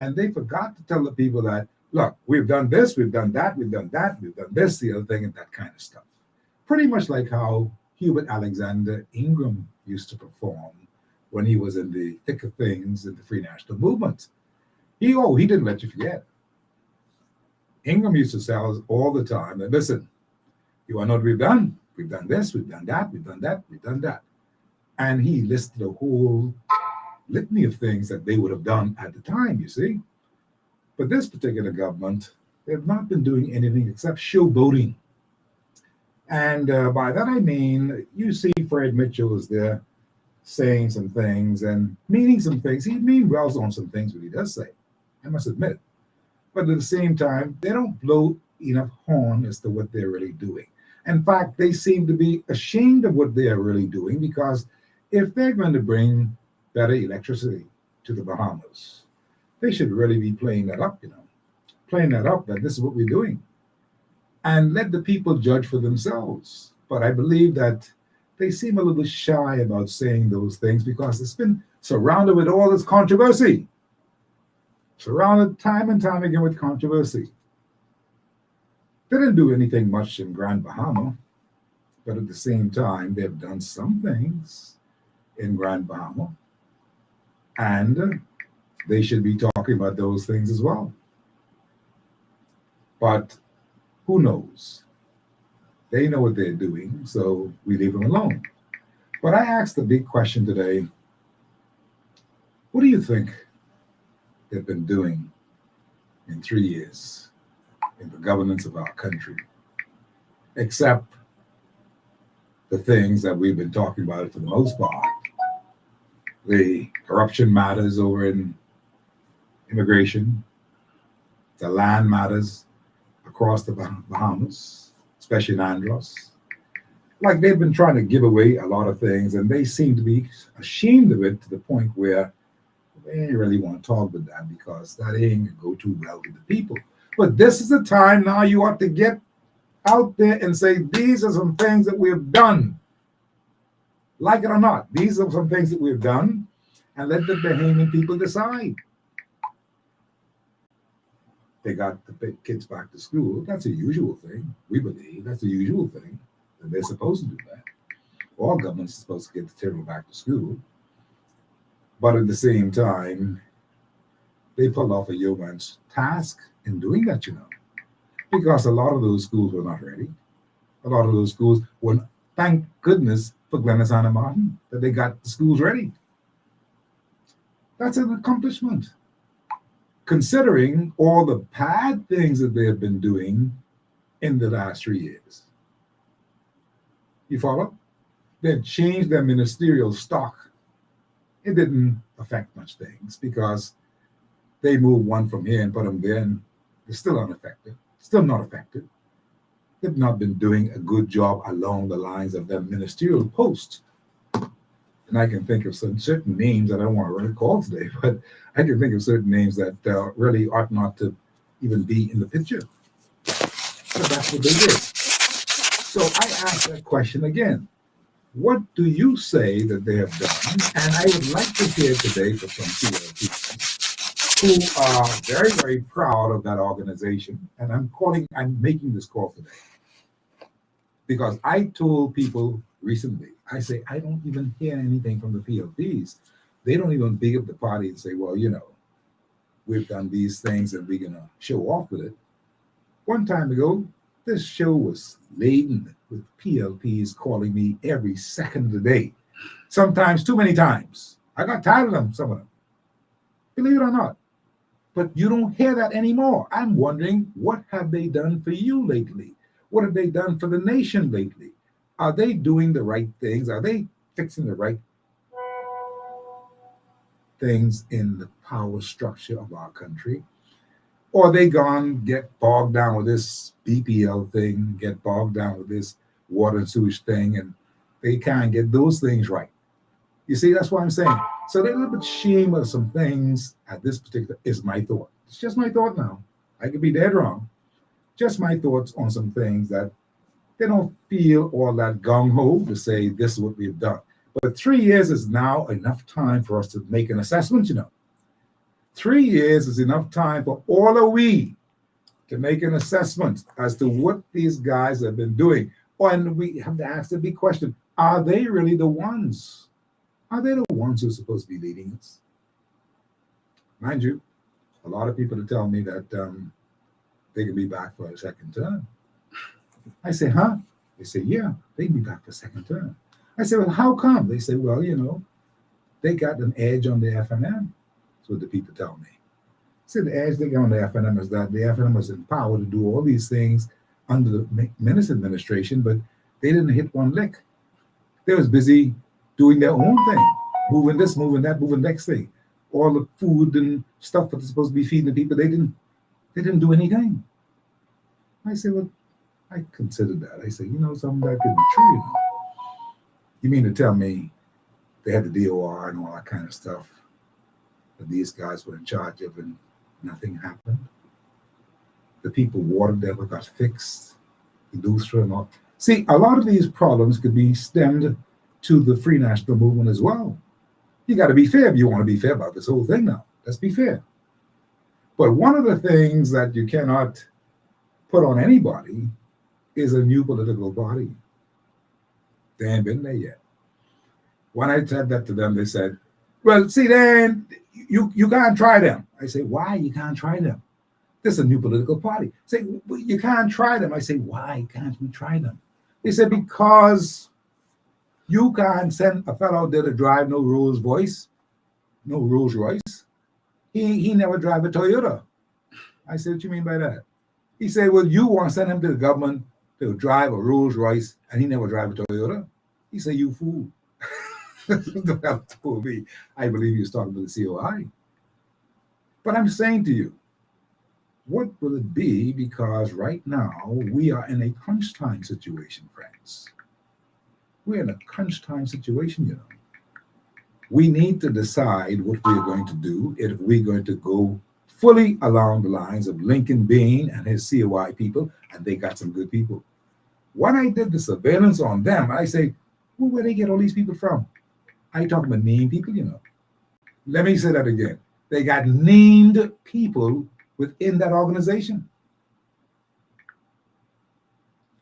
And they forgot to tell the people that, look, we've done this, we've done that, we've done that, we've done this, the other thing, and that kind of stuff. Pretty much like how Hubert Alexander Ingram used to perform when he was in the thick of things in the Free National Movement. He didn't let you forget. Ingram used to tell us all the time that, listen, you want to know what we've done? We've done this, we've done that, we've done that, we've done that. And he listed a whole litany of things that they would have done at the time, you see. But this particular government, they've not been doing anything except showboating. And by that I mean, you see Fred Mitchell is there saying some things and meaning some things. He means well on some things what he does say, I must admit. But at the same time, they don't blow enough horn as to what they're really doing. In fact, they seem to be ashamed of what they're really doing, because if they're going to bring better electricity to the Bahamas, they should really be playing that up, playing that up that this is what we're doing. And let the people judge for themselves. But I believe that they seem a little shy about saying those things because it's been surrounded with all this controversy. Surrounded time and time again with controversy. They didn't do anything much in Grand Bahama, but at the same time, they've done some things in Grand Bahama, and they should be talking about those things as well. But who knows? They know what they're doing, so we leave them alone. But I asked the big question today, what do you think they've been doing in 3 years in the governance of our country, except the things that we've been talking about for the most part? The corruption matters over in immigration, the land matters across the Bahamas, especially in Andros. Like they've been trying to give away a lot of things, and they seem to be ashamed of it to the point where they ain't really want to talk about that because that ain't gonna go too well with the people. But this is the time now you ought to get out there and say, these are some things that we've done. Like it or not, these are some things that we've done, and let the Bahamian people decide. They got the kids back to school. That's a usual thing. We believe that's a usual thing. That they're supposed to do that. All governments are supposed to get the children back to school. But at the same time, they pulled off a yeoman's task in doing that, because a lot of those schools were not ready. A lot of those schools were, thank goodness for Glennis Anna Martin, that they got the schools ready. That's an accomplishment, considering all the bad things that they have been doing in the last 3 years. You follow? They changed their ministerial stock. It didn't affect much things because they moved one from here and put them there, and they're still unaffected, still not affected. They've not been doing a good job along the lines of their ministerial post. And I can think of some certain names that I don't want to really call today, but I can think of certain names that really ought not to even be in the picture. But that's what they did. So I ask that question again. What do you say that they have done? And I would like to hear today from some PLP who are very, very proud of that organization. And I'm making this call today because I told people recently, I say, I don't even hear anything from the PLPs. They don't even big up the party and say, well, we've done these things and we're going to show off with it. One time ago, this show was laden with PLPs calling me every second of the day, sometimes too many times. I got tired of them, some of them, believe it or not. But you don't hear that anymore. I'm wondering, what have they done for you lately? What have they done for the nation lately? Are they doing the right things? Are they fixing the right things in the power structure of our country? Or they get bogged down with this BPL thing, get bogged down with this water and sewage thing, and they can't get those things right. You see, that's what I'm saying. So they're a little bit ashamed of some things at this particular, is my thought. It's just my thought now. I could be dead wrong. Just my thoughts on some things that they don't feel all that gung-ho to say this is what we've done. But 3 years is now enough time for us to make an assessment, 3 years is enough time for all of we to make an assessment as to what these guys have been doing. And we have to ask the big question, are they really the ones? Are they the ones who are supposed to be leading us? Mind you, a lot of people tell me that they can be back for a second term. I say, huh? They say, yeah, they can be back for a second term. I say, well, how come? They say, well, they got an edge on the FNM. That's what the people tell me. I said, the edge they got on the FNM is that the FNM was empowered to do all these things under the Menace administration, but they didn't hit one lick. They was busy doing their own thing, moving this, moving that, moving the next thing. All the food and stuff that they're supposed to be feeding the people, they didn't do anything. I said, well, I considered that. I said, something that could be true. You mean to tell me they had the DOR and all that kind of stuff that these guys were in charge of and nothing happened? The people water never got fixed, the Lustra and all. See, a lot of these problems could be stemmed to the Free National Movement as well. You got to be fair if you want to be fair about this whole thing now. Let's be fair. But one of the things that you cannot put on anybody is a new political body. They ain't been there yet. When I said that to them, they said, well, see, then you can't try them. I say, why you can't try them? This is a new political party. Say, well, you can't try them. I say, why can't we try them? They said, because you can't send a fellow out there to drive no Rolls Royce. He never drive a Toyota. I said, what you mean by that? He said, well, you want to send him to the government to drive a Rolls Royce and he never drive a Toyota? He said, you fool. The fellow told me, I believe he was talking to the COI. But I'm saying to you, what will it be? Because right now we are in a crunch time situation, friends. We're in a crunch time situation, We need to decide what we're going to do if we're going to go fully along the lines of Lincoln Bain and his COI people, and they got some good people. When I did the surveillance on them, I say, well, where they get all these people from? I talk about named people, Let me say that again. They got named people within that organization.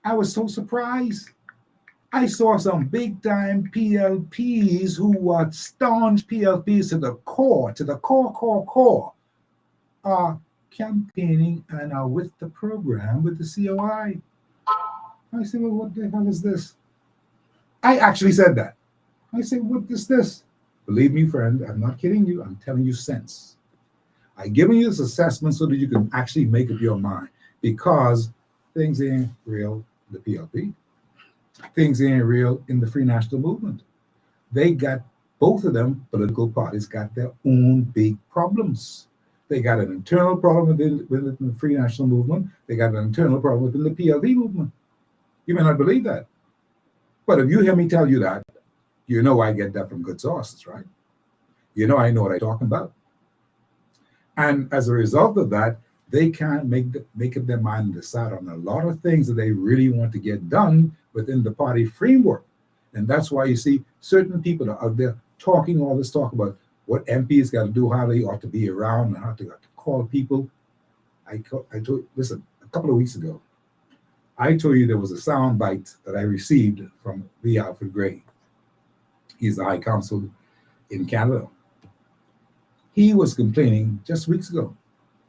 I was so surprised. I saw some big-time PLPs who were staunch PLPs to the core, are campaigning and are with the program with the COI. I said, well, what the hell is this? I actually said that. I said, what is this? Believe me, friend, I'm not kidding you. I'm telling you sense. I'm giving you this assessment so that you can actually make up your mind, because things ain't real in the PLP. Things ain't real in the Free National Movement. They got, both of them, political parties, got their own big problems. They got an internal problem within the Free National Movement. They got an internal problem within the PLP movement. You may not believe that. But if you hear me tell you that, I get that from good sources, right? I know what I'm talking about. And as a result of that, they can't make up their mind and decide on a lot of things that they really want to get done within the party framework. And that's why you see certain people are out there talking all this talk about what MPs got to do, how they ought to be around, and how to call people. I told, listen, a couple of weeks ago, I told you there was a sound bite that I received from V. Alfred Gray. He's the High Counsel in Canada. He was complaining just weeks ago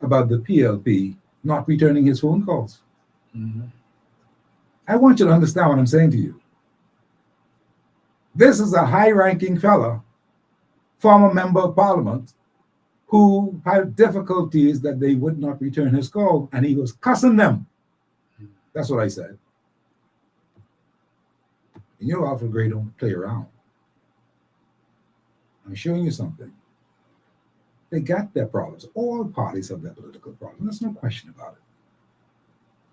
about the PLP not returning his phone calls. Mm-hmm. I want you to understand what I'm saying to you. This is a high-ranking fella, former member of parliament, who had difficulties that they would not return his call, and he was cussing them. That's what I said. And Alfred Gray don't play around. I'm showing you something. They got their problems. All parties have their political problems. There's no question about it.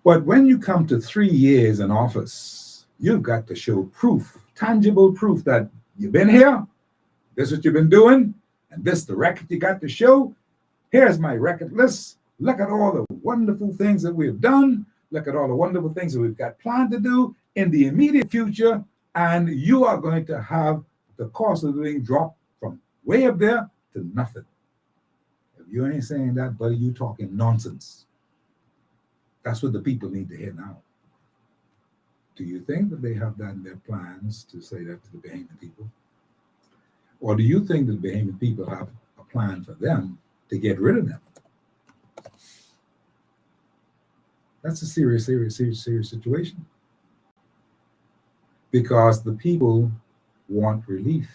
But when you come to 3 years in office, you've got to show proof, tangible proof that you've been here, this is what you've been doing, and this the record you got to show. Here's my record list. Look at all the wonderful things that we've done. Look at all the wonderful things that we've got planned to do in the immediate future, and you are going to have the cost of living drop from way up there to nothing. If You ain't saying that, buddy. You talking nonsense. That's what the people need to hear now. Do you think that they have that in their plans to say that to the Bahamian people? Or do you think that the Bahamian people have a plan for them to get rid of them? That's a serious situation. Because the people want relief.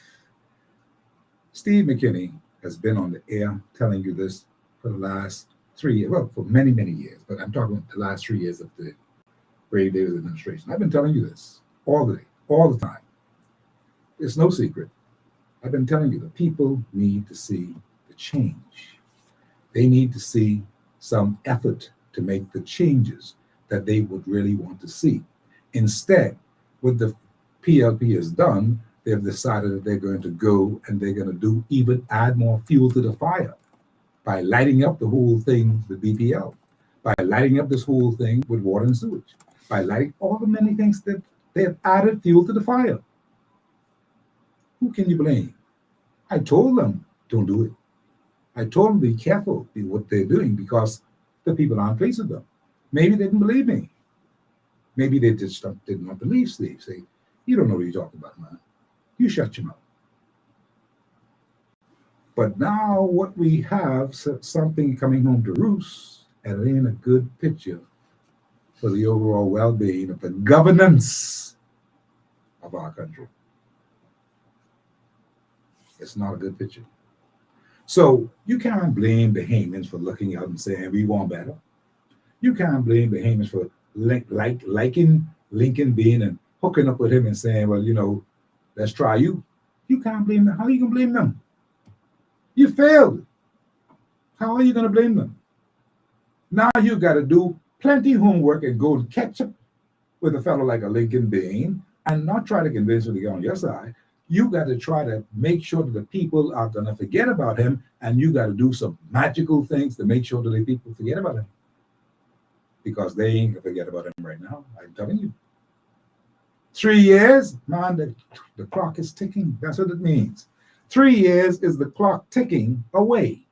Steve Mckinney has been on the air telling you this for the last 3 years, well, for many, many years, but I'm talking about the last 3 years of the Brave Davis administration. I've been telling you this all the time. It's no secret. I've been telling you the people need to see the change. They need to see some effort to make the changes that they would really want to see. Instead, what the PLP has done, they've decided that they're going to go and they're going to do even add more fuel to the fire by lighting up the whole thing with BPL, by lighting up this whole thing with water and sewage, by lighting all the many things that they have added fuel to the fire. Who can you blame? I told them, don't do it. I told them, be careful with what they're doing because the people aren't pleased with them. Maybe they didn't believe me. Maybe they just did not believe Steve. Say, you don't know what you're talking about, man. You shut your mouth. But now what we have, something coming home to roost, and it ain't a good picture for the overall well-being of the governance of our country. It's not a good picture. So you can't blame Bahamians for looking out and saying we want better. You can't blame Bahamians for liking Lincoln being and hooking up with him and saying, well, you know, let's try you. You can't blame them. How are you going to blame them? You failed. How are you going to blame them? Now you got to do plenty of homework and go and catch up with a fellow like a Lincoln Bain and not try to convince him to get on your side. You got to try to make sure that the people are going to forget about him, and you got to do some magical things to make sure that the people forget about him. Because they ain't going to forget about him right now. I'm telling you. 3 years, man, the clock is ticking. That's what it means. 3 years is the clock ticking away.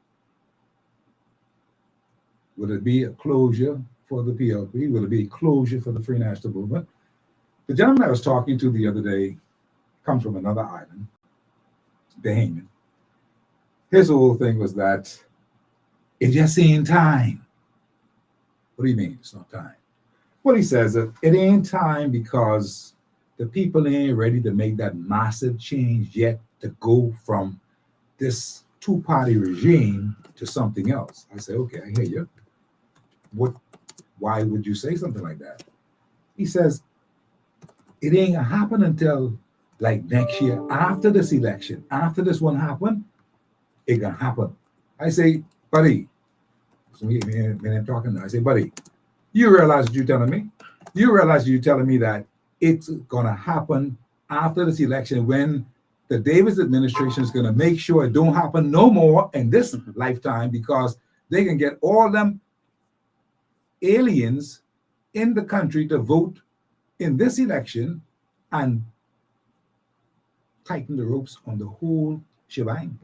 Will it be a closure for the PLP? Will it be a closure for the Free National Movement? The gentleman I was talking to the other day comes from another island, Bahamian. His whole thing was that it just ain't time. What do you mean it's not time? Well, he says that it ain't time because the people ain't ready to make that massive change yet to go from this two-party regime to something else. I say, okay, I hear you. Why would you say something like that? He says, it ain't gonna happen until like next year, after this election, after this one happened, it gonna happen. I say, buddy, when I'm talking, I say, buddy, you realize what you're telling me? You realize you're telling me that it's gonna happen after this election when the Davis administration is gonna make sure it don't happen no more in this lifetime because they can get all them aliens in the country to vote in this election and tighten the ropes on the whole shebang.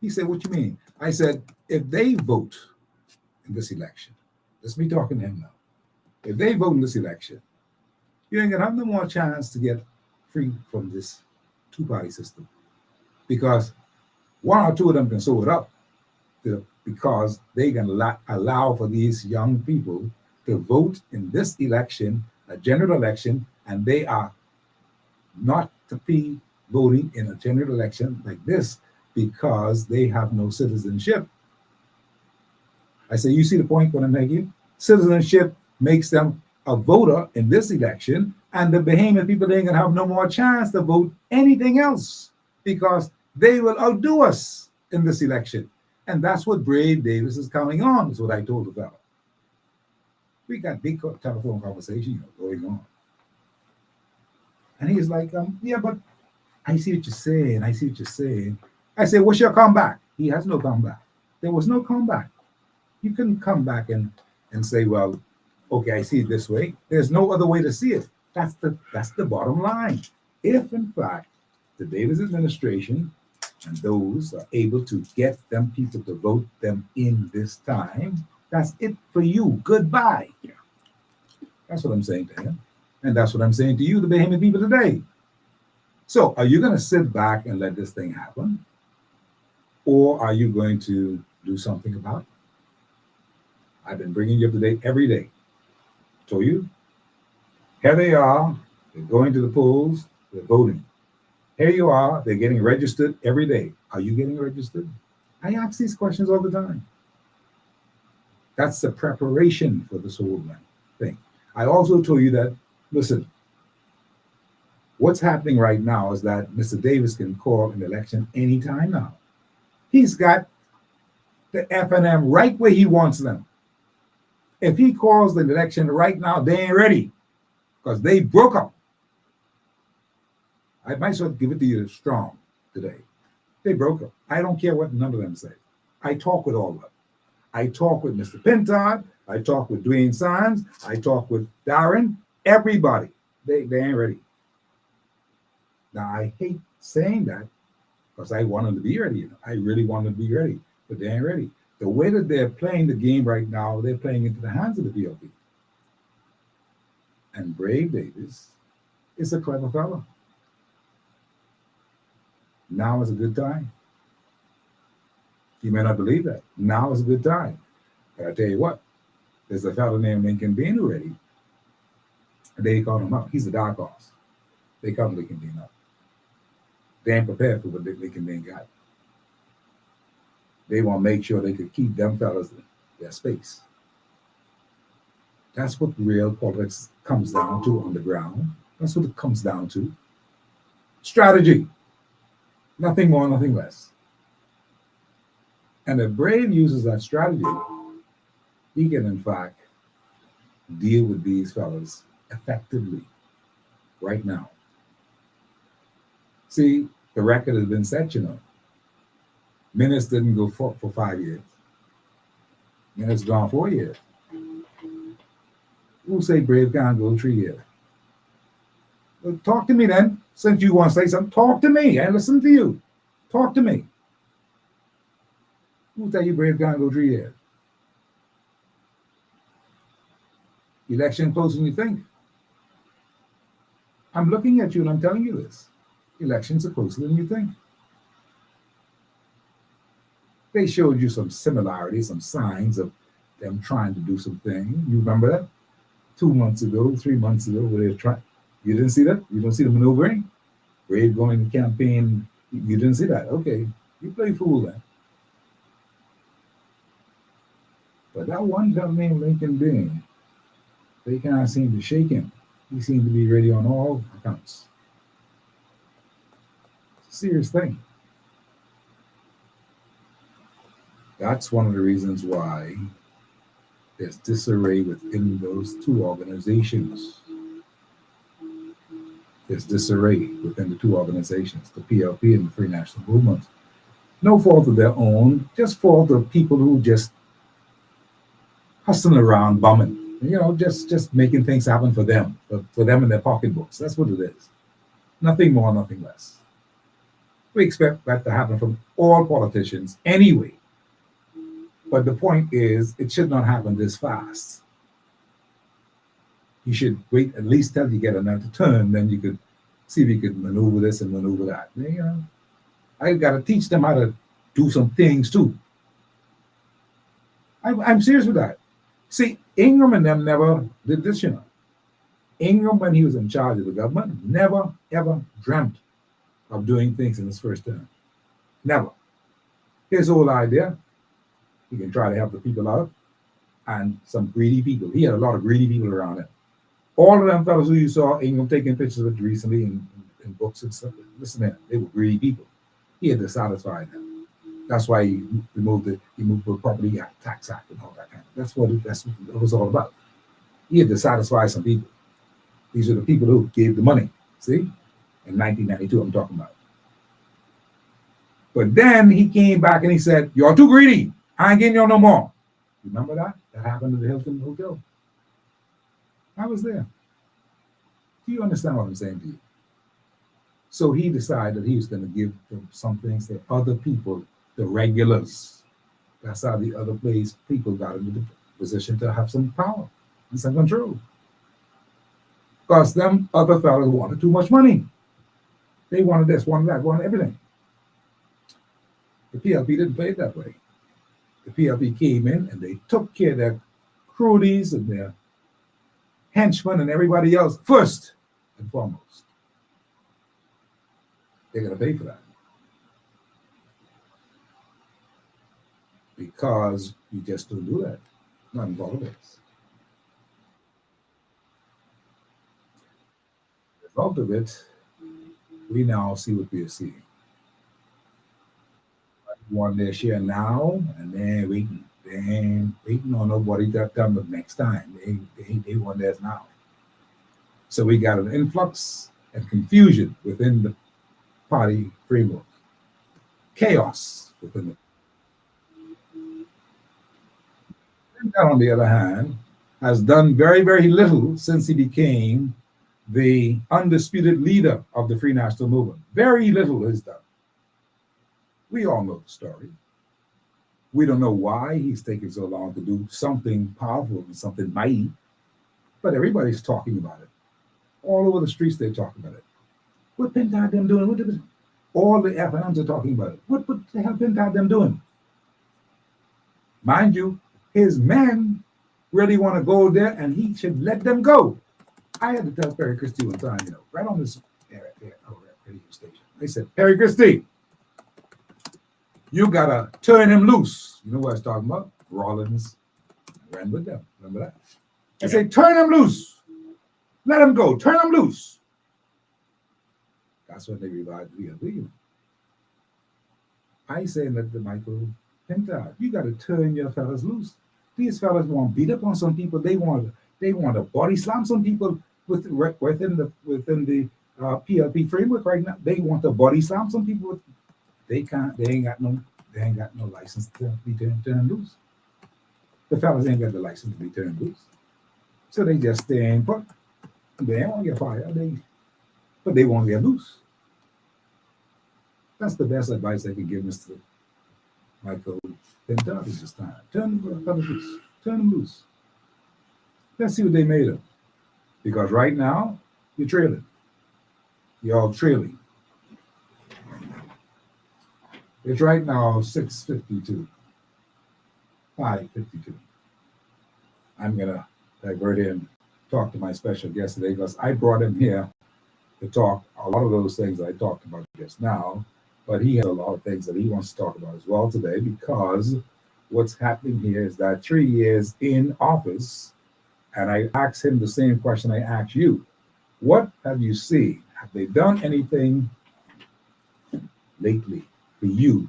He said, what you mean? I said, if they vote in this election, let's be talking to him now. If they vote in this election, you ain't gonna have no more chance to get free from this two-party system because one or two of them can sew it up because they can allow for these young people to vote in this election, a general election, and they are not to be voting in a general election like this because they have no citizenship. I say, you see the point what I'm making? Citizenship makes them a voter in this election, and the Bahamian people ain't gonna have no more chance to vote anything else because they will outdo us in this election. And that's what Brave Davis is counting on, is what I told the fellow. We got big telephone conversation going on. And he's like, yeah, but I see what you're saying. I see what you're saying. I say, what's your comeback? He has no comeback. There was no comeback. You couldn't come back and say, well, okay, I see it this way. There's no other way to see it. That's the bottom line. If, in fact, the Davis administration and those are able to get them people to vote them in this time, that's it for you. Goodbye. Yeah. That's what I'm saying to him. And that's what I'm saying to you, the Bahamian people today. So are you going to sit back and let this thing happen? Or are you going to do something about it? I've been bringing you up to date every day. Told you, here they are. They're going to the polls. They're voting. Here you are. They're getting registered every day. Are you getting registered? I ask these questions all the time. That's the preparation for this whole thing. I also told you that, listen, what's happening right now is that Mr. Davis can call an election anytime now. He's got the F&M right where he wants them. If he calls the election right now, they ain't ready because they broke up. I might as well give it to you strong today. They broke up. I don't care what none of them say. I talk with all of them. I talk with Mr. Pintard. I talk with Dwayne Sines. I talk with Darren. Everybody. They ain't ready. Now, I hate saying that because I want them to be ready. I really want them to be ready, but they ain't ready. The way that they're playing the game right now, they're playing into the hands of the PLP. And Brave Davis is a clever fellow. Now is a good time. You may not believe that. Now is a good time. But I tell you what, there's a fellow named Lincoln Bean already. And they call him up. He's a dark horse. They call him Lincoln Bean up. They ain't prepared for what Lincoln Bean got. They want to make sure they could keep them fellas in their space. That's what real politics comes down to on the ground. That's what it comes down to. Strategy. Nothing more, nothing less. And if Brave uses that strategy, he can, in fact, deal with these fellas effectively right now. See, the record has been set, you know. Minutes didn't go for 5 years. Minutes gone 4 years. Who say Brave can't go 3 years? Well, talk to me then. Since you want to say something, talk to me. I listen to you. Talk to me. Who tell you Brave can't go 3 years? Election closer than you think. I'm looking at you and I'm telling you this. Elections are closer than you think. They showed you some similarities, some signs of them trying to do something. You remember that? 2 months ago, 3 months ago, where they were trying. You didn't see that? You don't see the maneuvering? Brave going to campaign. You didn't see that? Okay. You play fool then. But that one fellow named Lincoln Bean, they kind of seemed to shake him. He seemed to be ready on all accounts. It's a serious thing. That's one of the reasons why there's disarray within those two organizations. There's disarray within the two organizations, the PLP and the Free National Movement. No fault of their own, just fault of people who just hustling around, bumming, just making things happen for them in their pocketbooks. That's what it is. Nothing more, nothing less. We expect that to happen from all politicians anyway. But the point is, it should not happen this fast. You should wait at least till you get another turn, then you could see if you could maneuver this and maneuver that. I got to teach them how to do some things too. I'm serious with that. See, Ingram and them never did this, Ingram, when he was in charge of the government, never, ever dreamt of doing things in his first term. Never. His whole idea, he can try to help the people out, and some greedy people. He had a lot of greedy people around him. All of them fellows who you saw Ingram taking pictures with recently in books and stuff, listen, man, they were greedy people. He had to satisfy them. That's why he removed the Property Act, Tax Act, and all that kind of. That's what it was all about. He had to satisfy some people. These are the people who gave the money. See, in 1992, I'm talking about. But then he came back and he said, "You're too greedy. I ain't getting you no more." Remember that? That happened at the Hilton Hotel. I was there. Do you understand what I'm saying to you? So he decided he was going to give them some things that other people, the regulars, that's how the other place people got into the position to have some power and some control. Because them other fellas wanted too much money. They wanted this, wanted that, wanted everything. The PLP didn't play it that way. The PLP came in and they took care of their cronies and their henchmen and everybody else first and foremost. They're going to pay for that. Because you just don't do that. Not in politics. The result of it, we now see what we are seeing. Want their share now, and then waiting. They ain't waiting on nobody to come the next time. They want theirs now. So we got an influx and confusion within the party framework. Chaos within the. On the other hand, has done very, very little since he became the undisputed leader of the Free National Movement. Very little is done. We all know the story. We don't know why he's taking so long to do something powerful and something mighty, but everybody's talking about it. All over the streets, they're talking about it. What Pentad them doing? All the FNMs are talking about it. What the hell Pentad them doing? Mind you, his men really want to go there, and he should let them go. I had to tell Perry Christie one time, right on this radio station. They said, Perry Christie, you gotta turn him loose. You know what I was talking about? Rollins ran with them. Remember that? I said, turn him loose. Let him go. Turn him loose. That's when they revived PLP. I say that to Michael Pentad, you gotta turn your fellas loose. These fellas want to beat up on some people. They want to body slam some people within the PLP framework right now. They want to body slam some people. They ain't got no license to be turned loose. The fellas ain't got the license to be turned loose. So they just stay in put. They don't get fired. But they won't get loose. That's the best advice I can give Mr. Michael Pentad this time. Turn the fellas loose. Turn them loose. Let's see what they made of. Because right now, you're trailing. You're all trailing. It's right now 6:52, 5:52. I'm going to divert in, talk to my special guest today because I brought him here to talk a lot of those things I talked about just now, but he has a lot of things that he wants to talk about as well today because what's happening here is that 3 years in office, and I asked him the same question I asked you. What have you seen? Have they done anything lately for you,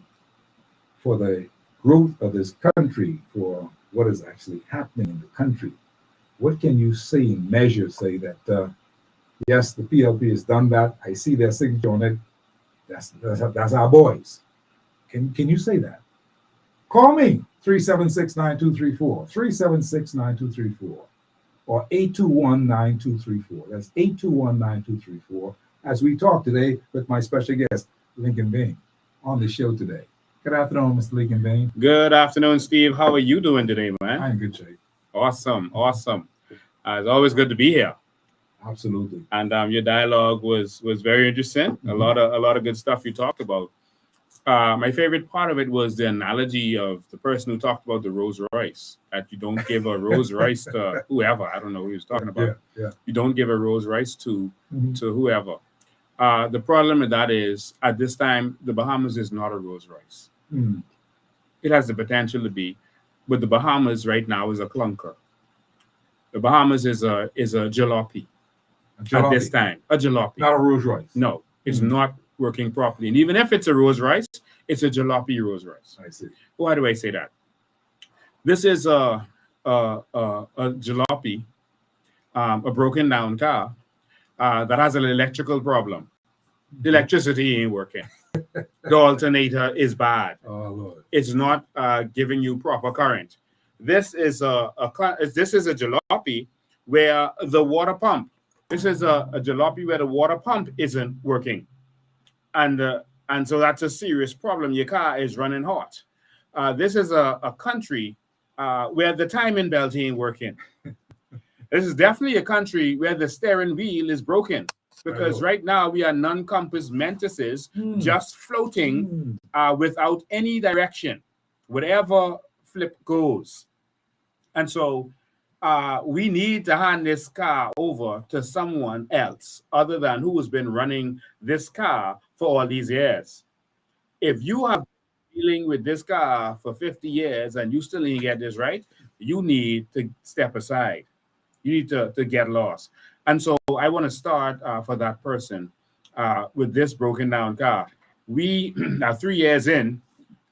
for the growth of this country, for what is actually happening in the country? What can you say and measure, say that, yes, the PLP has done that. I see their signature on it. That's our boys. Can you say that? Call me, 376-9234, 376-9234, or 821-9234. That's 821-9234, as we talk today with my special guest, Lincoln Bain, on the show today. Good afternoon, Mr. Lincoln Bain. Good afternoon, Steve. How are you doing today, man? I'm in good shape. Awesome. It's always good to be here. Absolutely. And your dialogue was very interesting. Mm-hmm. A lot of good stuff you talked about. My favorite part of it was the analogy of the person who talked about the Rolls Royce, that you don't give a Rolls Royce to whoever. I don't know who he was talking about. Yeah. You don't give a Rolls Royce to whoever. The problem with that is, at this time, the Bahamas is not a Rolls Royce. Mm. It has the potential to be, but the Bahamas right now is a clunker. The Bahamas is a jalopy. At this time. A jalopy. Not a Rolls Royce. No, it's not working properly. And even if it's a Rolls Royce, it's a jalopy Rolls Royce. I see. Why do I say that? This is a jalopy, a broken down car that has an electrical problem. The electricity ain't working. The alternator is bad. Oh, Lord. It's not giving you proper current. This is a jalopy where the water pump. This is a jalopy where the water pump isn't working. And so that's a serious problem. Your car is running hot. This is a country where the timing belt ain't working. This is definitely a country where the steering wheel is broken, because right now we are non-compass mentis just floating without any direction, whatever flip goes. And so we need to hand this car over to someone else other than who has been running this car for all these years. If you have been dealing with this car for 50 years and you still didn't get this right, you need to step aside. You need to get lost. And so I want to start for that person with this broken down car. We are 3 years in,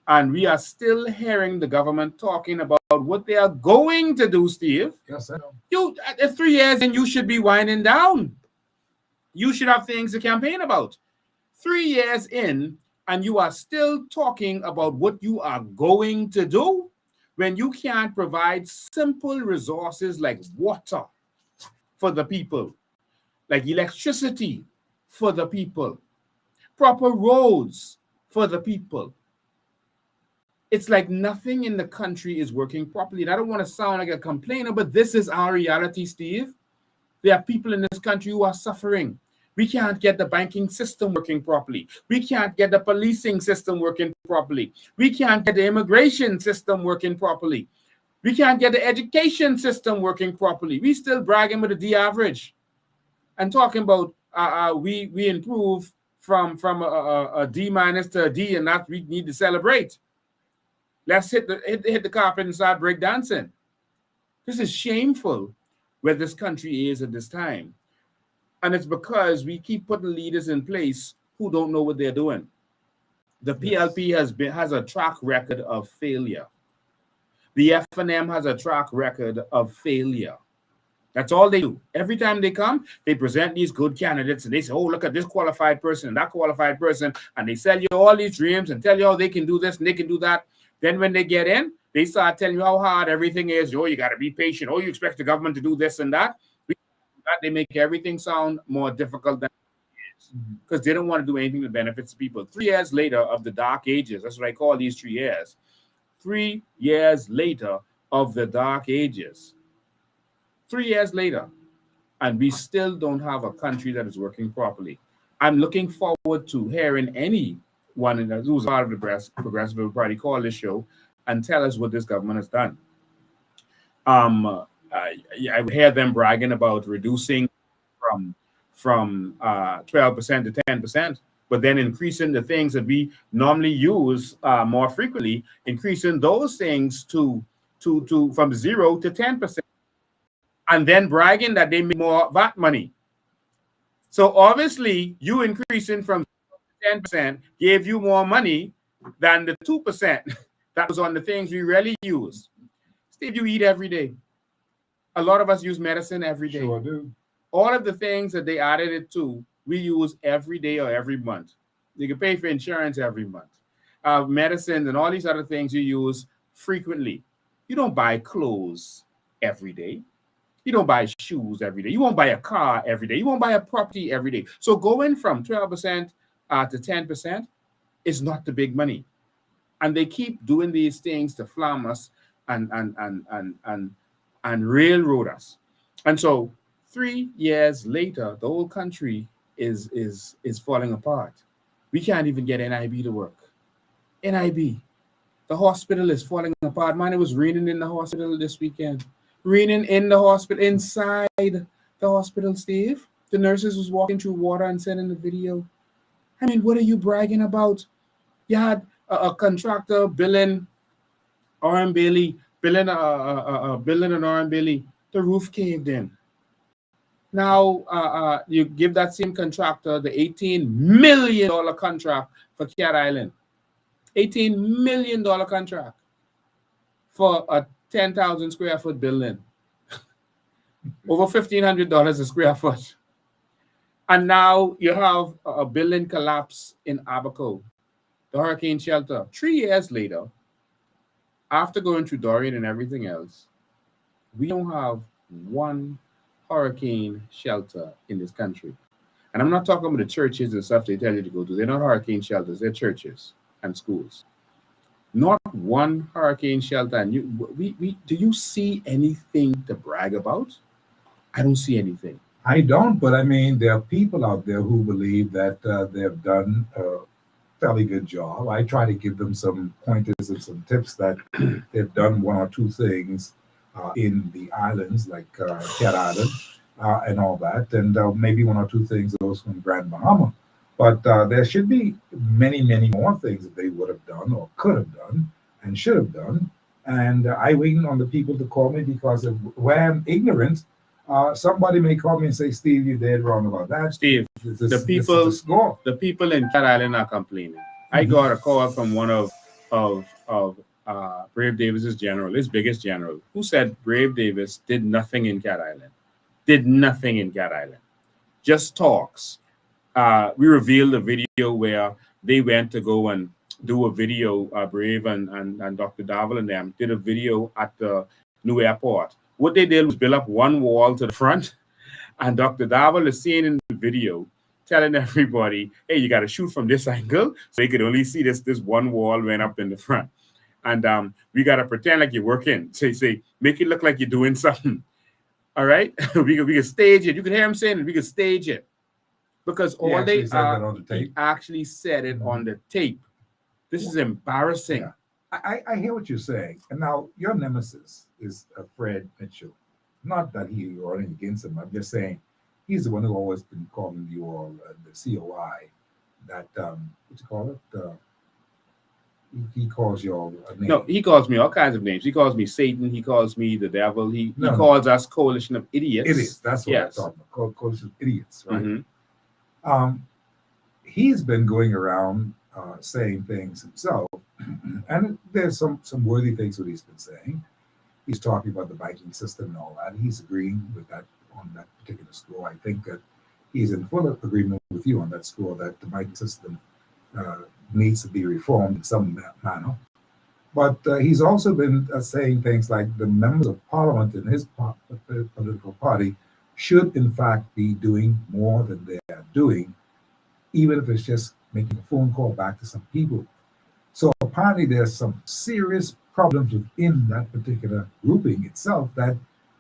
and we are still hearing the government talking about what they are going to do, Steve. Yes, I know. You, at 3 years in, you should be winding down. You should have things to campaign about. 3 years in, and you are still talking about what you are going to do when you can't provide simple resources like water for the people, like electricity for the people, proper roads for the people. It's like nothing in the country is working properly. And I don't want to sound like a complainer, but this is our reality, Steve. There are people in this country who are suffering. We can't get the banking system working properly. We can't get the policing system working properly. We can't get the immigration system working properly. We can't get the education system working properly. We still bragging with a D average and talking about we improve from a D minus to a D, and that we need to celebrate. Let's hit the carpet and start breakdancing. This is shameful where this country is at this time. And it's because we keep putting leaders in place who don't know what they're doing. The PLP has a track record of failure. The FNM has a track record of failure. That's all they do. Every time they come, they present these good candidates and they say, oh, look at this qualified person and that qualified person. And they sell you all these dreams and tell you how they can do this and they can do that. Then when they get in, they start telling you how hard everything is. Oh, you got to be patient. Oh, you expect the government to do this and that. They make everything sound more difficult than it is because they don't want to do anything that benefits people. 3 years later of the dark ages, that's what I call these 3 years. 3 years later of the dark ages. 3 years later, and we still don't have a country that is working properly. I'm looking forward to hearing anyone who's part of the Progressive Party call this show and tell us what this government has done. I would hear them bragging about reducing from 12% to 10%, but then increasing the things that we normally use more frequently, increasing those things to from 0 to 10%, and then bragging that they make more VAT money. So obviously, you increasing from 10% gave you more money than the 2% that was on the things we really use. Steve, you eat every day. A lot of us use medicine every day. Sure do. All of the things that they added it to, we use every day or every month. You can pay for insurance every month. Medicines and all these other things you use frequently. You don't buy clothes every day. You don't buy shoes every day. You won't buy a car every day. You won't buy a property every day. So going from 12% to 10% is not the big money. And they keep doing these things to flam us and railroad us. And so 3 years later, the whole country is falling apart. We can't even get NIB to work. NIB. The hospital is falling apart. Man, it was raining in the hospital this weekend. Raining in the hospital, inside the hospital, Steve. The nurses was walking through water and sending the video. I mean, what are you bragging about? You had a contractor billing R.M. Bailey, billing an R.M. Bailey. The roof caved in. Now you give that same contractor the $18 million contract for Cat Island. $18 million contract for a 10,000 square foot building. Over $1,500 a square foot. And now you have a building collapse in Abaco, the hurricane shelter. 3 years later, after going through Dorian and everything else, we don't have one hurricane shelter in this country. And I'm not talking about the churches and stuff they tell you to go to. They're not hurricane shelters. They're churches and schools. Not one hurricane shelter. And we do you see anything to brag about? I don't see anything. I don't, but I mean, there are people out there who believe that they've done a fairly good job. I try to give them some pointers and some tips that they've done one or two things in the islands, like Cat Island and all that, and maybe one or two things also in Grand Bahama. But there should be many, many more things that they would have done or could have done and should have done. And I waiting on the people to call me because of where I'm ignorant. Somebody may call me and say, "Steve, you did wrong about that." Steve, the people in Cat Island are complaining. I got a call from one of Brave Davis's general, his biggest general, who said Brave Davis did nothing in Cat Island. Did nothing in Cat Island. Just talks. We revealed a video where they went to go and do a video, Brave and Dr. Davel and them did a video at the new airport. What they did was build up one wall to the front, and Dr. Davel is seen in the video telling everybody, hey, you got to shoot from this angle. So they could only see this one wall went up in the front. And we got to pretend like you're working. Say, make it look like you're doing something. All right? we can stage it. You can hear him saying it. We can stage it. Because all they are, he actually said it on the tape. This is embarrassing. Yeah. I hear what you're saying. And now your nemesis is Fred Mitchell. Not that you're running against him. I'm just saying he's the one who always been calling you all the COI. That, what you call it? He calls you all a name. No, he calls me all kinds of names. He calls me Satan. He calls me the devil. He calls us coalition of idiots. Idiots. That's what I'm talking about. Coalition of idiots, right? Mm-hmm. He's been going around saying things himself, and there's some worthy things what he's been saying. He's talking about the banking system and all that. He's agreeing with that on that particular score. I think that he's in full agreement with you on that score that the banking system needs to be reformed in some manner. But he's also been saying things like the members of parliament in his political party should, in fact, be doing more than they are doing, even if it's just making a phone call back to some people. So apparently there's some serious problems within that particular grouping itself that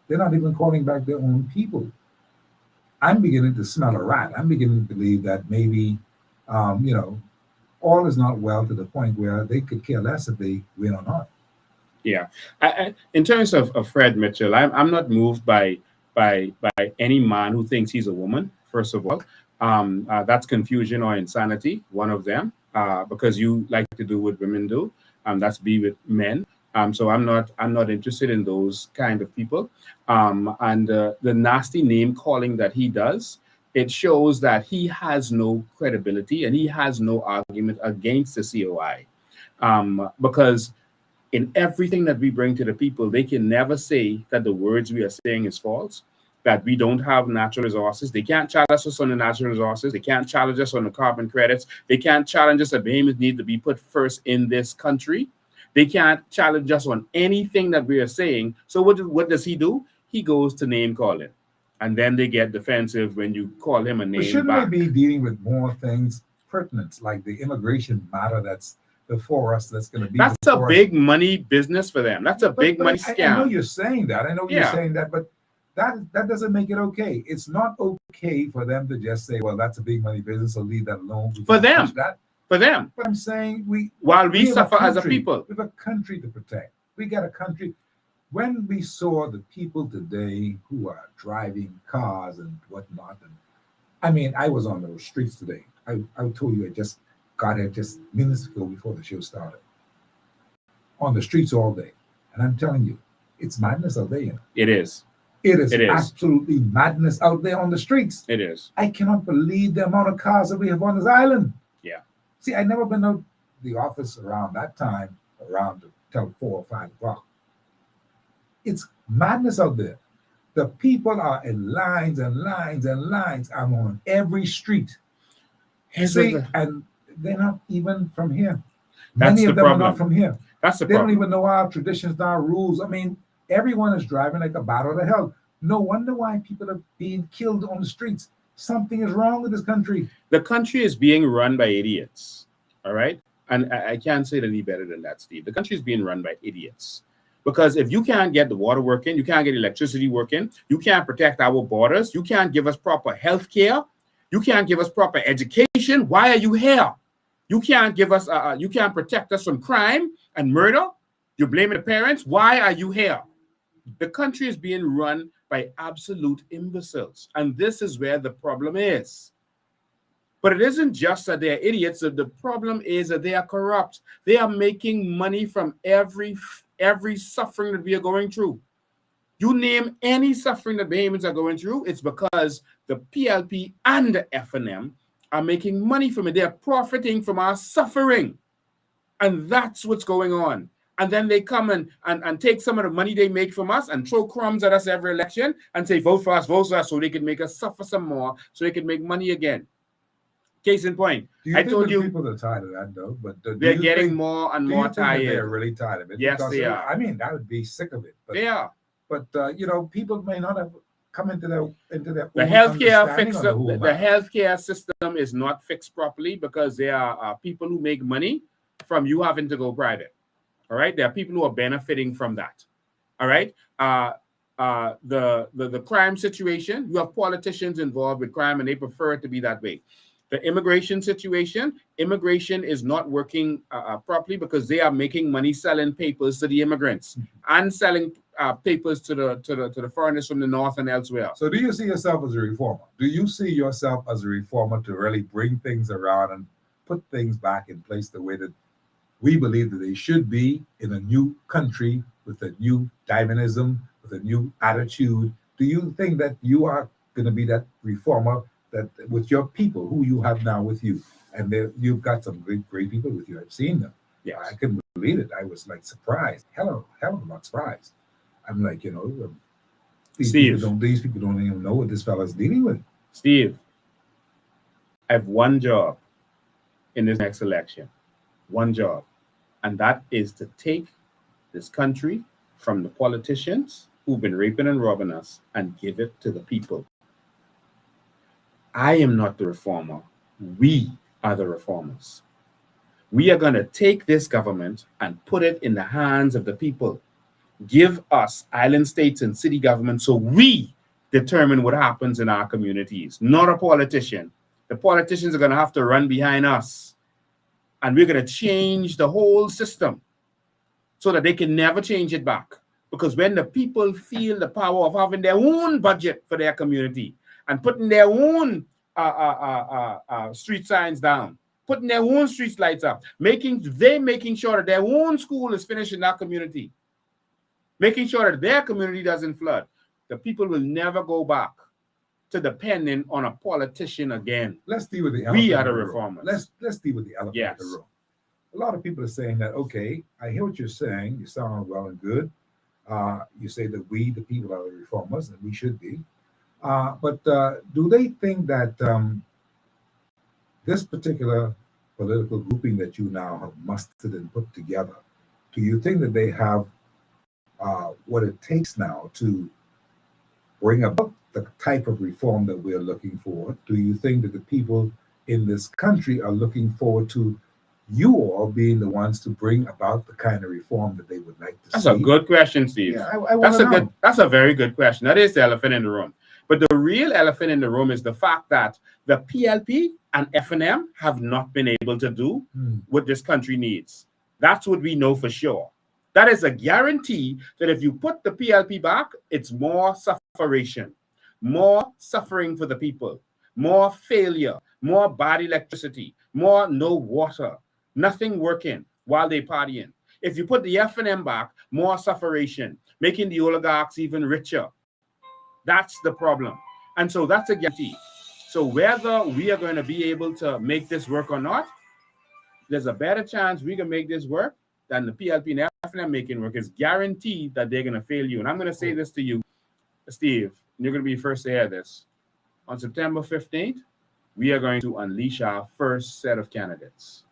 they're not even calling back their own people. I'm beginning to smell a rat. I'm beginning to believe that maybe, all is not well to the point where they could care less if they win or not. Yeah. In terms of Fred Mitchell, I'm not moved by any man who thinks he's a woman, first of all. That's confusion or insanity, one of them, because you like to do what women do, that's be with men. So I'm not interested in those kind of people. And the nasty name calling that he does, it shows that he has no credibility and he has no argument against the COI, because in everything that we bring to the people, they can never say that the words we are saying is false, that we don't have natural resources. They can't challenge us on the natural resources. They can't challenge us on the carbon credits. They can't challenge us that behemoths need to be put first in this country. They can't challenge us on anything that we are saying. So what does he do? He goes to name calling. And then they get defensive when you call him a name. But shouldn't they be dealing with more things pertinent, like the immigration matter that's before us, that's going to be. That's a big money business for them. That's a big money scam. I know you're saying that. I know you're saying that, but that doesn't make it okay. It's not okay for them to just say, well, that's a big money business, so leave that alone. For them. For them. But I'm saying we suffer as a people. We have a country to protect. We got a country. When we saw the people today who are driving cars and whatnot, and I mean, I was on the streets today. I told you I just got here just minutes ago before the show started. On the streets all day. And I'm telling you, it's madness out there. It is. It is absolutely madness out there on the streets. It is. I cannot believe the amount of cars that we have on this island. Yeah. See, I never been to the office around that time, around till 4 or 5 o'clock. It's madness out there. The people are in lines and lines and lines. I'm on every street. And they're not even from here. Many of them are not from here. That's the problem. They don't even know our traditions, our rules. I mean, everyone is driving like a bat out of hell. No wonder why people are being killed on the streets. Something is wrong with this country. The country is being run by idiots. All right. And I can't say it any better than that, Steve. The country is being run by idiots. Because if you can't get the water working, you can't get electricity working, you can't protect our borders, you can't give us proper health care, you can't give us proper education, why are you here? You can't give us, you can't protect us from crime and murder. You're blaming the parents. Why are you here? The country is being run by absolute imbeciles. And this is where the problem is. But it isn't just that they're idiots. The problem is that they are corrupt. They are making money from every suffering that we are going through. You name any suffering that Bahamians are going through, it's because the PLP and the FNM are making money from it. They're profiting from our suffering. And that's what's going on. And then they come and take some of the money they make from us and throw crumbs at us every election and say, vote for us, so they can make us suffer some more, so they can make money again. Case in point, I told you people are tired of that, though. But they're getting more and more tired. They're really tired of it. Yes, they are. I mean, that would be sick of it. But, they are. But people may not have come into their the healthcare fix. The healthcare system is not fixed properly because there are people who make money from you having to go private. All right, there are people who are benefiting from that. All right, the crime situation. You have politicians involved with crime, and they prefer it to be that way. The immigration situation, immigration is not working properly because they are making money selling papers to the immigrants and selling papers to the foreigners from the north and elsewhere. So do you see yourself as a reformer? Do you see yourself as a reformer to really bring things around and put things back in place the way that we believe that they should be in a new country with a new dynamism, with a new attitude? Do you think that you are going to be that reformer that with your people who you have now with you? And you've got some great people with you. I've seen them. Yeah, I couldn't believe it. I was like surprised. Hell of a lot surprised. I'm like, these people don't even know what this fella's dealing with. Steve, I have one job in this next election. One job. And that is to take this country from the politicians who've been raping and robbing us and give it to the people. I am not the reformer. We are the reformers. We are going to take this government and put it in the hands of the people. Give us island states and city government so we determine what happens in our communities, not a politician. The politicians are going to have to run behind us. And we're going to change the whole system so that they can never change it back. Because when the people feel the power of having their own budget for their community and putting their own street signs down, putting their own street lights up, making sure that their own school is finished in that community, making sure that their community doesn't flood, the people will never go back to depending on a politician again. Let's deal with the elephant. We are the reformers. Let's deal with the elephant in the room. A lot of people are saying that, okay, I hear what you're saying. You sound well and good. You say that we, the people, are the reformers, and we should be. But do they think that this particular political grouping that you now have mustered and put together, do you think that they have what it takes now to bring about the type of reform that we're looking for? Do you think that the people in this country are looking forward to you all being the ones to bring about the kind of reform that they would like to see? That's a good question, Steve. Yeah, that's a very good question. That is the elephant in the room. But the real elephant in the room is the fact that the PLP and FNM have not been able to do what this country needs. That's what we know for sure. That is a guarantee that if you put the PLP back, it's more sufferation, more suffering for the people, more failure, more bad electricity, more no water, nothing working while they partying. If you put the FNM back, more sufferation, making the oligarchs even richer. That's the problem. And so that's a guarantee. So whether we are going to be able to make this work or not, there's a better chance we can make this work than the PLP and FNM making work. It's guaranteed that they're going to fail you. And I'm going to say this to you, Steve, and you're going to be first to hear this. On September 15th, we are going to unleash our first set of candidates.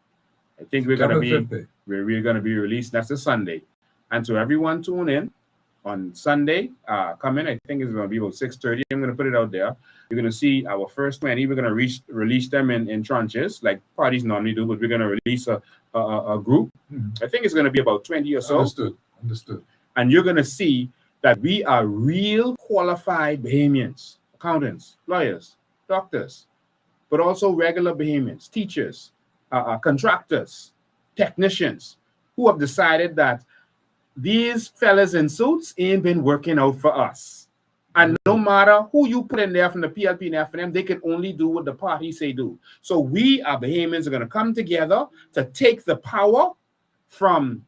I think we're going to be released. That's a Sunday. And so everyone tune in on Sunday. Come in. I think it's going to be about 6:30. I'm going to put it out there. You're going to see our first 20. We're going to release them in tranches like parties normally do, but we're going to release a group. I think it's going to be about 20 or so. Understood. And you're going to see that we are real qualified Bahamians, accountants, lawyers, doctors, but also regular Bahamians, teachers, contractors, technicians who have decided that these fellas in suits ain't been working out for us. And no matter who you put in there from the PLP and FNM, they can only do what the party say do. So we, our Bahamians, are going to come together to take the power from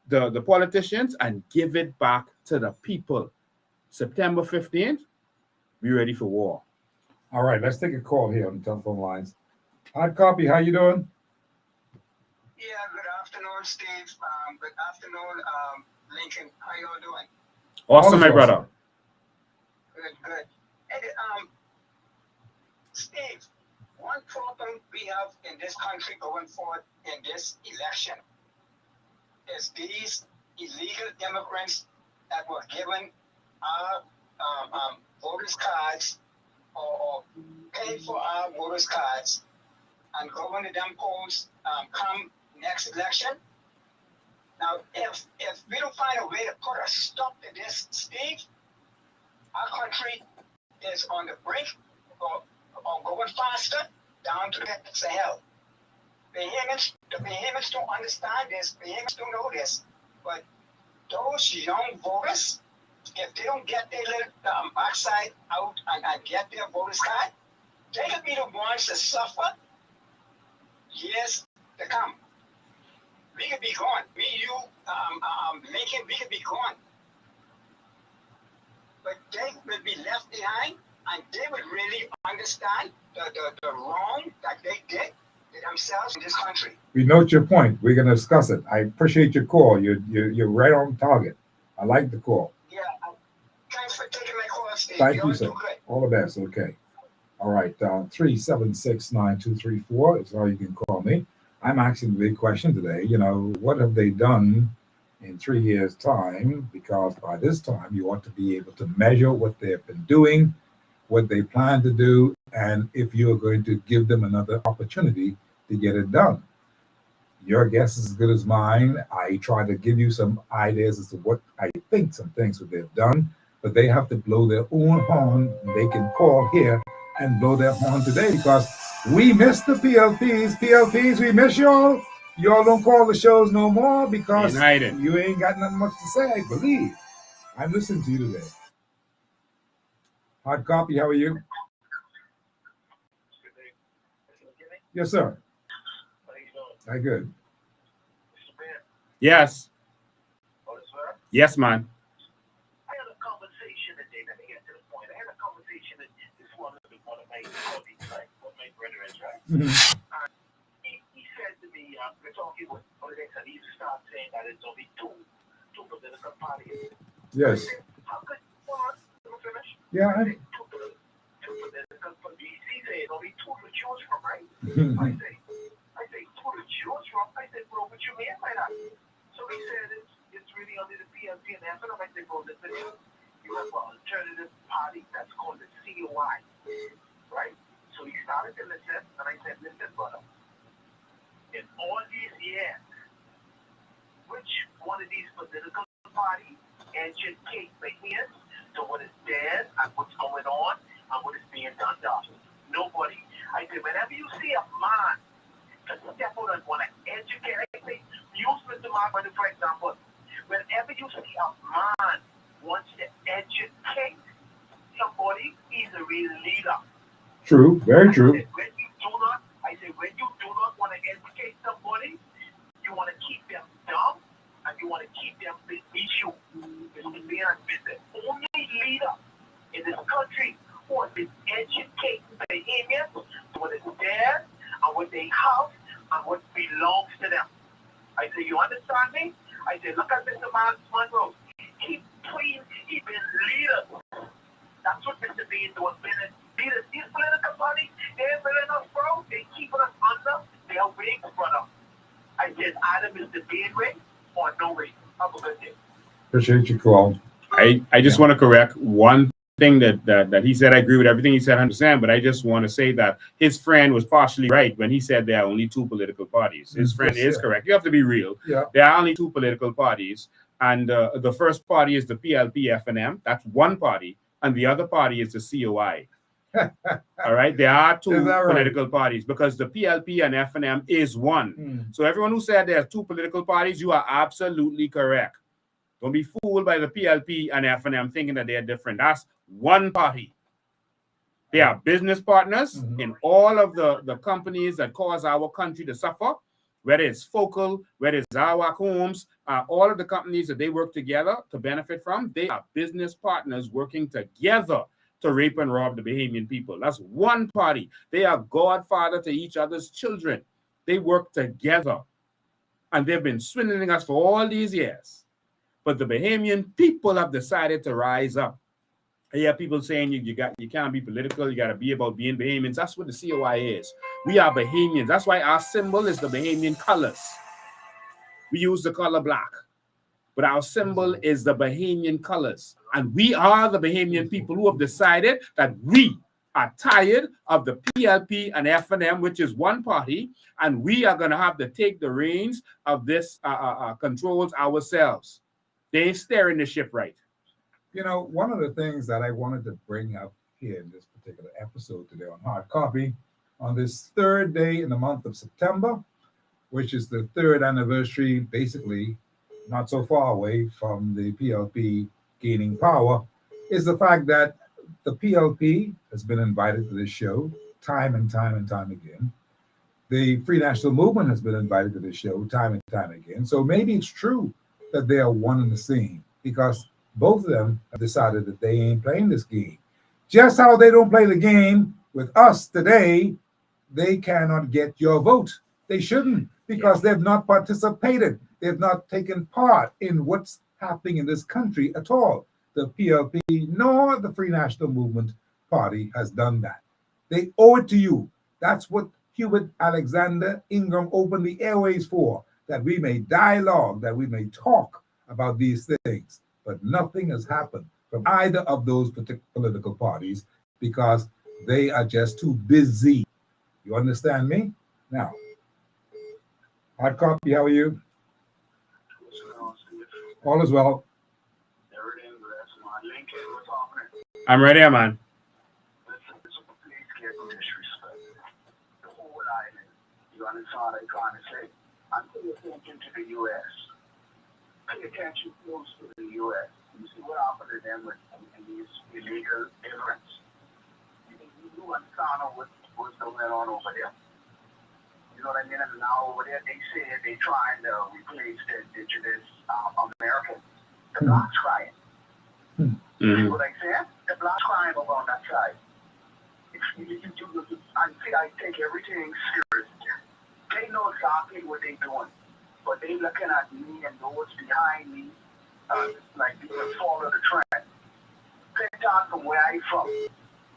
the politicians and give it back to the people. September 15th, be ready for war. All right, let's take a call here on the telephone lines. Hard copy, how you doing? Yeah, good afternoon, Steve. Good afternoon, Lincoln. How y'all doing? Awesome, my brother. Good. Hey, Steve, one problem we have in this country going forward in this election is these illegal immigrants that were given our voters' cards or paid for our voters' cards and going to them polls come next election. Now, if we don't find a way to put a stop to this, Steve, our country is on the brink or going faster down to the pits of hell. The Bahamians don't understand this. Bahamians don't know this. But those young voters, if they don't get their little backside out and get their voters card, they could be the ones to suffer years to come. We could be gone. Me, you, Lincoln, we could be gone. But they will be left behind, and they would really understand the wrong that they did to themselves in this country. We note your point. We're going to discuss it. I appreciate your call. You're right on target. I like the call. Yeah. Thanks for taking my call, Steve. Thank you, sir. All the best. Okay. All right. 376-9234 is how you can call me. I'm asking the big question today. What have they done in 3 years' time? Because by this time, you ought to be able to measure what they've been doing, what they plan to do, and if you're going to give them another opportunity to get it done. Your guess is as good as mine. I try to give you some ideas as to what I think some things that they've done, but they have to blow their own horn. They can call here and blow their horn today because we miss the PLPs. PLPs, we miss y'all. Y'all don't call the shows no more because you ain't got nothing much to say. Believe. I'm listening to you today. Hard copy, how are you? Yes, sir. How you good? Yes. Yes, man. I had a conversation today. Let me get to the point. I had a conversation with this one of my colleagues, right? One of my brethren, right? He said to me, we're talking with politics, and he started saying that it's only two political parties. Yes. How could you finish? Yeah. Two political parties. He said only two to choose from, right? I say two to choose from. I said, bro, what you mean by that? So he said it's really only the PLP and FNM. I said, bro, listen, you have an alternative party that's called the COI, right? So he started to listen, and I said, listen, brother, in all these years, which one of these political parties educate the ears to what is there and what's going on and what is being done now? Nobody. I say, whenever you see a man to step out and want to educate, I say, use Mr. Mark, for example, whenever you see a man wants to educate somebody, he's a real leader. True, very true. I say, when you do not want to educate somebody, you want to keep them dumb and you want to keep them beneath you. Mr. Leon is the only leader in this country who has been educating Bahamians to what is theirs and what they have and what belongs to them. I say, you understand me? I say, look at Mr. Monroe. He's been leader. That's what Mr. B is doing. Leaders. These political parties, they're letting us, bro. They keeping us under their wings, brother. I said, either Mr. B ring or no ring. Have a good day. Appreciate your call. I I just want to correct one thing that he said. I agree with everything he said 100%, but I just want to say that his friend was partially right when he said there are only two political parties. His friend is correct. You have to be real. Yeah. There are only two political parties, and the first party is the PLP FNM. That's one party, and the other party is the COI. All right, there are two political parties because the PLP and FNM is one. So everyone who said there are two political parties, you are absolutely correct. Don't be fooled by the PLP and FNM thinking that they're different. That's one party. They are business partners in all of the companies that cause our country to suffer, whether it's Focal, whether it's Zawak Homes, all of the companies that they work together to benefit from, they are business partners working together to rape and rob the Bahamian people. That's one party. They are godfather to each other's children. They work together. And they've been swindling us for all these years. But the Bahamian people have decided to rise up. I hear people saying you can't be political, you gotta be about being Bahamians. That's what the COI is. We are Bahamians. That's why our symbol is the Bahamian colors. We use the color black. But our symbol is the Bahamian colors. And we are the Bahamian people who have decided that we are tired of the PLP and FNM, which is one party, and we are going to have to take the reins of this controls ourselves. They ain't steering the ship right. You know, one of the things that I wanted to bring up here in this particular episode today on Hard Copy, on this third day in the month of September, which is the third anniversary, basically, not so far away from the PLP gaining power, is the fact that the PLP has been invited to this show time and time and time again. The Free National Movement has been invited to this show time and time again. So maybe it's true that they are one and the same because both of them have decided that they ain't playing this game. Just how they don't play the game with us today, they cannot get your vote. They shouldn't because they've not participated. They've not taken part in what's happening in this country at all. The PLP nor the Free National Movement Party has done that. They owe it to you. That's what Hubert Alexander Ingram opened the airways for, that we may dialogue, that we may talk about these things. But nothing has happened from either of those political parties because they are just too busy. You understand me? Now, Hard Copy, how are you? All is well. I'm ready, man. You understand what I'm trying to say? I'm paying attention to the U.S. Pay attention close to the U.S. You see what happened to them with these illegal immigrants. You understand what's going on over there. You know what I mean? And now over there, they say they're trying to replace the indigenous Americans. The blacks crying. You see what I'm saying? The blacks crying over on that side. I take everything serious. They know exactly what they're doing. But they looking at me and those behind me like they will follow the trend. Picked on from where I'm from.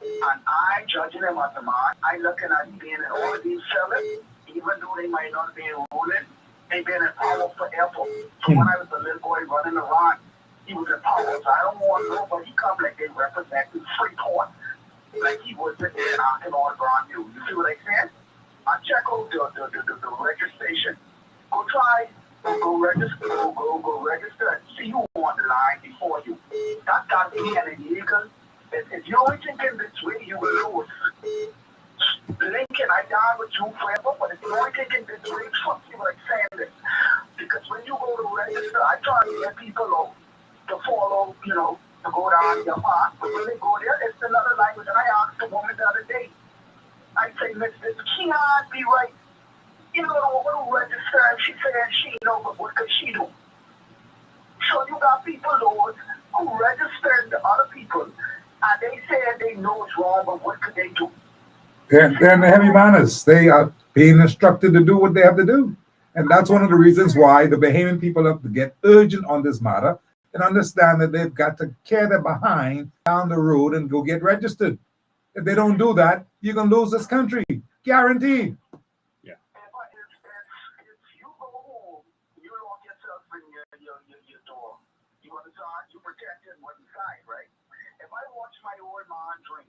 And I judging them as a man. I looking at being in all of these fellas, even though they might not be ruling, they've been in power forever. So when I was a little boy running around, he was in power. So I don't want nobody come like they representing Freeport. Like he was in there knocking on brand new. You see what I'm saying? I check out the registration. Go try, go register, go register and see who on the line before you. That's got to be an illegal. If you're only thinking this way, you will lose. Lincoln, I died with you forever, but if you're only thinking this way, fuck you like saying this. Because when you go to register, I try to get people to follow, you know, to go down your path. But when they go there, it's another language. And I asked the woman the other day, I say, Miss, this can't be right. You know, the woman who registered, and she said she know, but what could she do? So you got people, Lord, who registered the other people, and they said they know it's wrong, but what could they do? They're in the heavy manners. They are being instructed to do what they have to do. And that's one of the reasons why the Bahamian people have to get urgent on this matter and understand that they've got to carry their behind down the road and go get registered. If they don't do that, you're going to lose this country. Guaranteed. Yeah. If you go home, you lock yourself in your door. You understand? You protect it. When one drink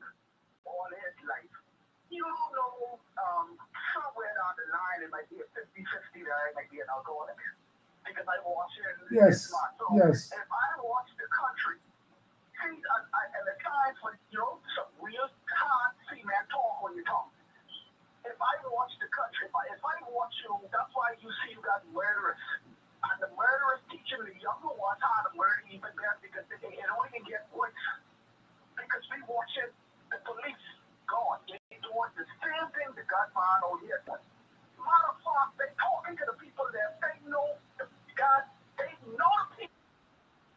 all his life. You don't know, somewhere down the line it might be a 50-50 there, it might be an alcoholic. Because I watch it. Yes. So Yes. if I watch the country, see, and the times when some real hard female talk when you talk. If I watch the country, if I watch you, that's why you see you got murderers. And the murderers teaching the younger ones how to murder even better because it only can get worse. Because we watching the police gone. They doing the same thing the gunman over here does. Matter of fact, they talking to the people there. They know the people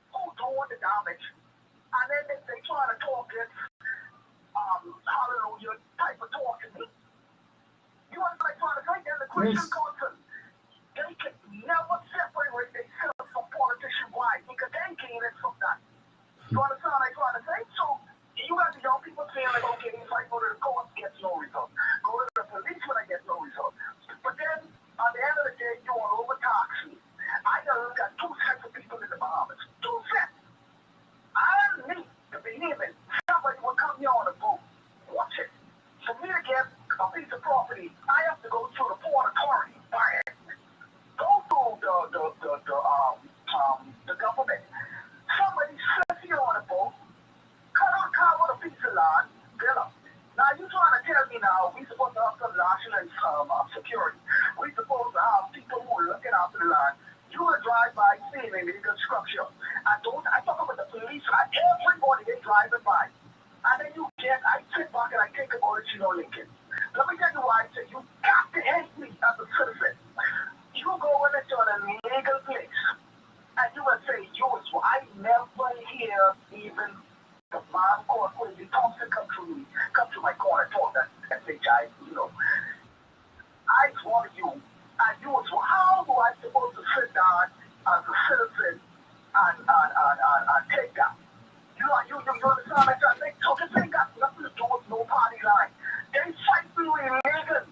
who doing the damage. And then they trying to talk this hallelujah type of talk to me. You understand what I'm trying to say? There's a Christian culture. They can never separate themselves from politician. Why? Because they gain it from that. You understand what I'm trying to say? So you got the young people saying like, okay, if I go to the court, gets no result. Go to the police when I get no result. But then at the end of the day, you want to overtax me. I gotta look at two sets of people in the Bahamas. Two sets. I need to believe it. Somebody will come here on a boat. Watch it. For me to get a piece of property, I have to go through the port authority, buy it. Go through the government. Somebody sits here on a boat, cut out car with a piece of land, build up. Now you trying to tell me now we supposed to have some national security. We supposed to have people who are looking after the land. You will drive by seeing illegal structure. I talk about the police, everybody they driving by. And then I sit back and I think about it, Lincoln. Let me tell you why I say you got to hate me as a citizen. You go into an illegal place and you will say, I never hear even the man called Quincy Thompson come to my corner and talk that SHI, I want you, and you was, how do I supposed to sit down as a citizen and take that? You understand what I'm saying? So this ain't got nothing to do with no party line. They fight you illegal.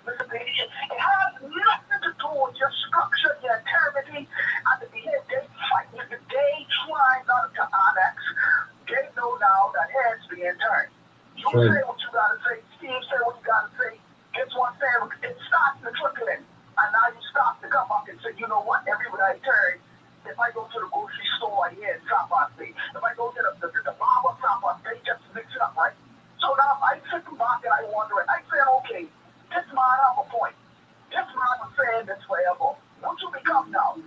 Listen, it has nothing to do with your structure, your integrity, and the behavior. They fight you. They try not to annex. They know now that heads being turned. You say what you gotta say. Steve say what you gotta say. Guess what? It starts to trickling. And now you stop to come up and say, you know what? Everywhere I turn, if I go to the grocery store, here in South State. If I go to the barber shop, they just mix it up, right? So now I sit back and I wonder, I said, okay, this man have a point. This man was saying this forever. What you become now?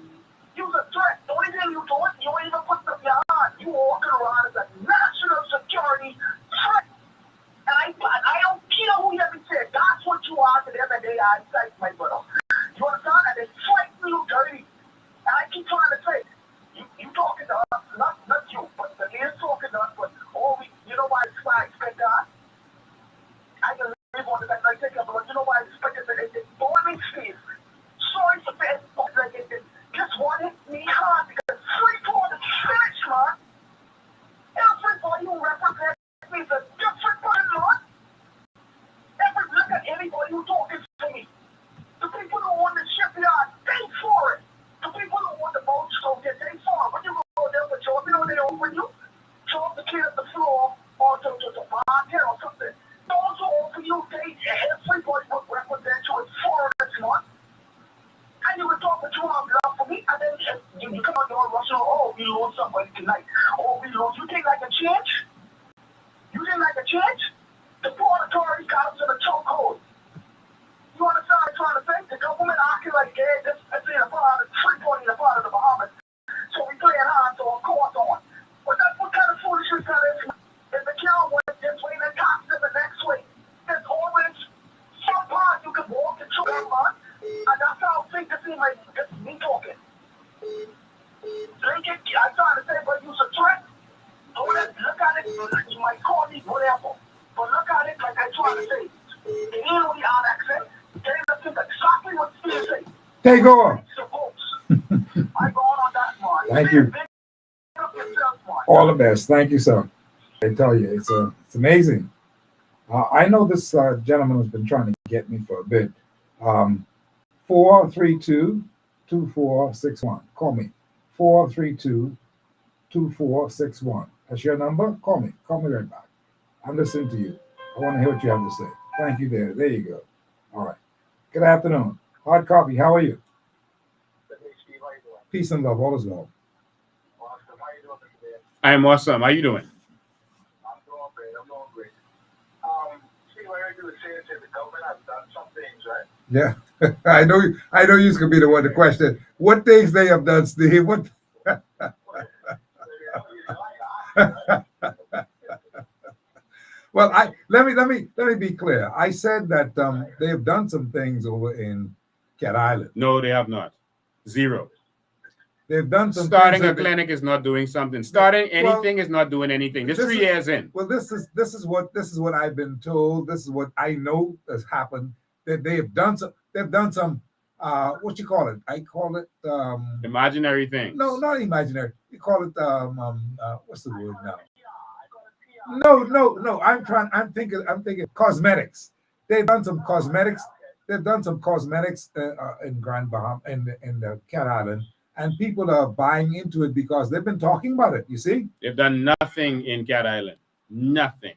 You're a threat. The only thing you do it, you ain't even put up your hand. You walking around as a national security threat. And I don't care who you ever said. That's what you are to them, and they are inside my brother. You understand? And they fight you dirty. And I keep trying to say, you talking to us, not you, but the leaders talking to us, but you know why I expect that? I can live on that I take up, but you know why I expect that they boiling space. Sorry for that, like it just one hit me hard because 3-4 is finished, man. Everybody who represents me is a different person, man. Look at anybody who talking to me. The people who want the shipyard, they for it. The people who want the boat stroke, they for it. When you go there with Joe, you know they open you. Show up the kid at the floor or to bartender or something. Those who open you, everybody would represent you as foreigners, man. And you would talk with you have love for me, and then you come out your Russian, we lose somebody tonight. We lose. You think I can change? You think I can change? The port authority got us in a chokehold. You understand what I'm trying to say? The government acting like this is a part of Freeport, a part of the Bahamas. So we playing hands on, course on. But that's what kind of foolishness that is. If the cow went this way, then tax them the next way. There's always some part you can walk into that man. And that's how I think this is me talking. I'm trying to say, but you're a threat. Don't look at it, you might call me whatever. But look at it like I try to say. They ain't only on accent. They listen exactly what Steve said. Take over. I go on that, man. Thank you. All the best. Thank you, sir. I tell you, it's amazing. I know this gentleman has been trying to get me for a bit. 432-2461. Call me. 432-2461. That's your number? Call me. Call me right back. I'm listening to you. I want to hear what you have to say. Thank you there. There you go. All right. Good afternoon. Hard copy. How are you? Peace and love. All is well. I am awesome. How you doing? I'm doing great. I'm doing great. Steve, I heard you were saying that the government has done some things, right? Yeah. I know you. I know you could be the one to question what things they have done, Steve. What? Well, let me be clear. I said that they have done some things over in Cat Island. No, they have not. Zero. They've done some Starting things a clinic is not doing something. Starting anything is not doing anything. This 3 years in. Well, this is what I've been told. This is what I know has happened. That they have done some. They've done some. What you call it? I call it Imaginary things. No, not imaginary. You call it what's the word now? No. I'm thinking cosmetics. They've done some cosmetics. They've done some cosmetics in Grand Bahama in the Cat Island, and people are buying into it because they've been talking about it. You see, they've done nothing in Cat Island. Nothing.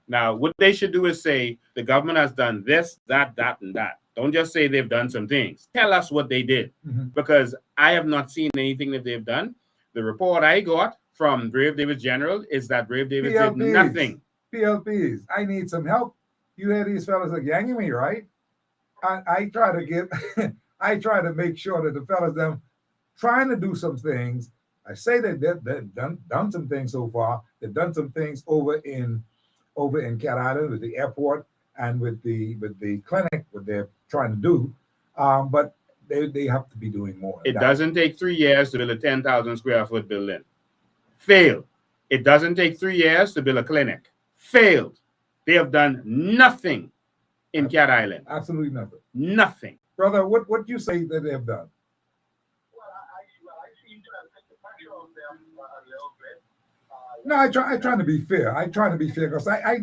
Now, what they should do is say the government has done this, that, and that. Don't just say they've done some things. Tell us what they did, because I have not seen anything that they've done. The report I got from Brave Davis General is that Brave Davis did nothing. PLPs. I need some help. You hear these fellas like yanking me, right? I try to give. I try to make sure that the fellas them trying to do some things. I say that they've done some things so far. They've done some things over in Cat Island with the airport and with the clinic, what they're trying to do. But they have to be doing more. It doesn't take 3 years to build a 10,000 square foot building. Failed. It doesn't take 3 years to build a clinic. Failed. They have done nothing in Cat Island. Absolutely nothing. Nothing. Brother, what do you say that they have done? Well, I see you trying to take the pressure on them a little bit. No, I try to be fair. I try to be fair because I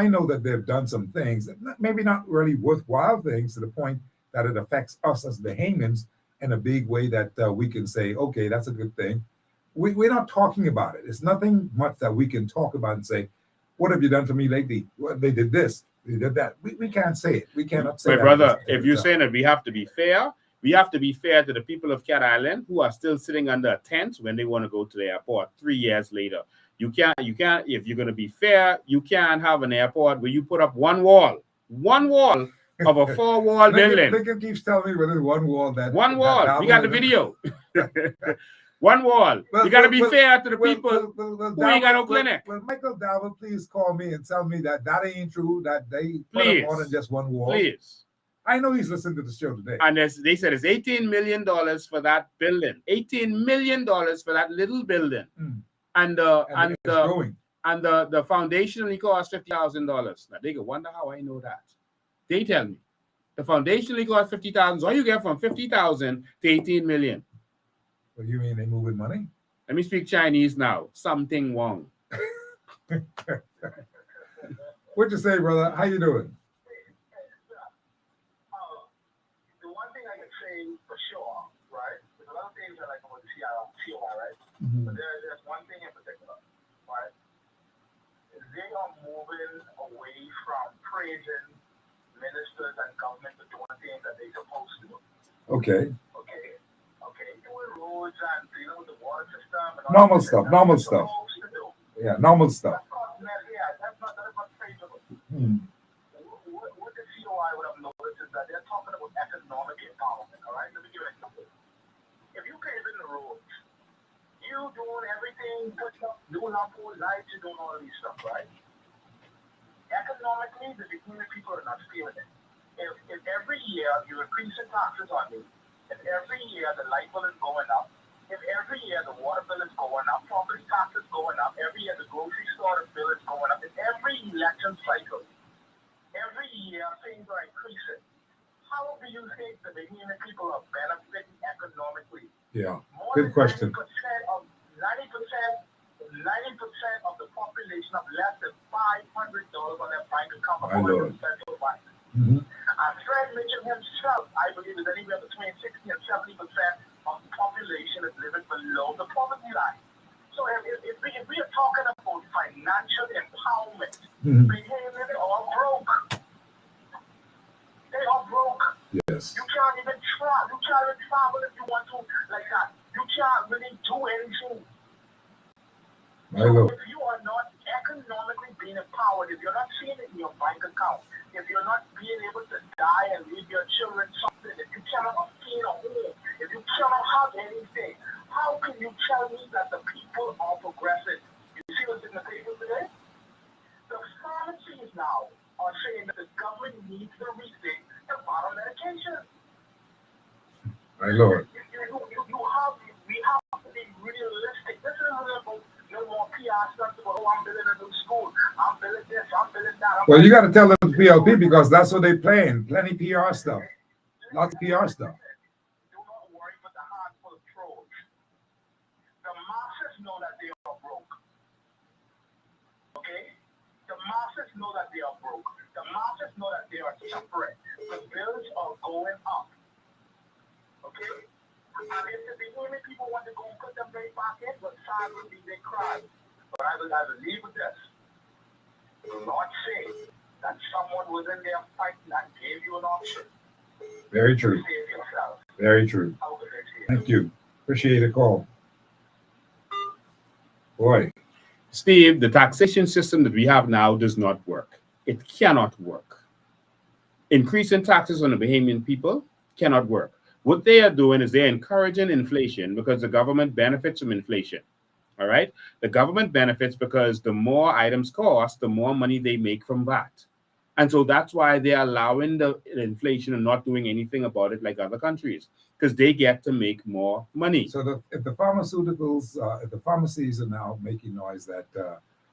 know that they've done some things, maybe not really worthwhile things to the point that it affects us as Bahamians in a big way that we can say, okay, that's a good thing. We're not talking about it. It's nothing much that we can talk about and say, what have you done for me lately? Well, they did this, they did that. We can't say it. We cannot say My that. brother, if you're saying that we have to be fair, we have to be fair to the people of Cat Island who are still sitting under a tent when they want to go to the airport 3 years later. You can't, if you're going to be fair, you can't have an airport where you put up one wall of a 4-wall building. Lincoln keeps telling me whether one wall that we got the video. One wall. You got to be fair to the people who ain't got no clinic. Well, Michael Dalvin, please call me and tell me that ain't true, that they put up more than just one wall. Please. I know he's listening to the show today. And they said it's $18 million for that building. $18 million for that little building. And the foundation only cost $50,000. Now they go wonder how I know that. They tell me the foundation only cost $50,000. So you get from $50,000 to $18 million. Well, you mean they moving money? Let me speak Chinese now. Something wrong. What you say, brother? How you doing? The one thing I can say for sure, right? There's a lot of things that I know with the COI, right? But there's one thing in particular, right? They are moving away from praising ministers and government for doing things that they're supposed to do. Okay. Doing roads and dealing with the water system. And normal stuff. Yeah, normal stuff. That's not praisable. What the COI would have noticed is that they're talking about economic empowerment, all right? Let me give you an example. If you paving the roads, you doing everything, doing up all night, you're doing all these stuff, right? Economically, the Mckinney people are not feeling it. If every year you're increasing taxes on me, if every year the light bill is going up, if every year the water bill is going up, property tax is going up, every year the grocery store bill is going up, in every election cycle, every year things are increasing. How do you think the Bahamian people are benefiting economically? Yeah, more good question. 90% of the population have less than $500 on their bank account according to the central bank. And Fred mentioned himself, I believe, is anywhere between 60 and 70% of the population is living below the poverty line. So if we are talking about financial empowerment, Mhm. behavior, they all broke. They are broke. Yes. You can't even travel. You can't even travel if you want to like that. You can't really do anything. My Lord. If you are not economically being empowered, if you're not seeing it in your bank account, if you're not being able to die and leave your children something, if you cannot obtain a home, if you cannot have anything, how can you tell me that the people are progressive? You see what's in the paper today? The pharmacies now are saying that the government needs to rethink the bottom medication. My Lord. We have to be realistic. This isn't about no more PR stuff about, oh, I'm building a new school, I'm building this, I'm building that. Well, you got to tell them PLP because that's what they're playing. Plenty PR stuff. Lots of PR stuff. Do not worry about the handful of trolls. The masses know that they are broke. Okay? The masses know that they are broke. The masses know that they are suffering. The bills are going up. Okay? And if the behaving people want to go and put them right back in, but sadly they cry. But I will leave with this. Do not say that someone was in there fighting and gave you an option. Very true. Save yourself. Very true. How could I say it? Thank you. Appreciate the call. Boy. Steve, the taxation system that we have now does not work. It cannot work. Increasing taxes on the Bahamian people cannot work. What they are doing is they're encouraging inflation because the government benefits from inflation. All right? The government benefits because the more items cost, the more money they make from that. And so that's why they're allowing the inflation and not doing anything about it like other countries, because they get to make more money. So if the pharmaceuticals, if the pharmacies are now making noise that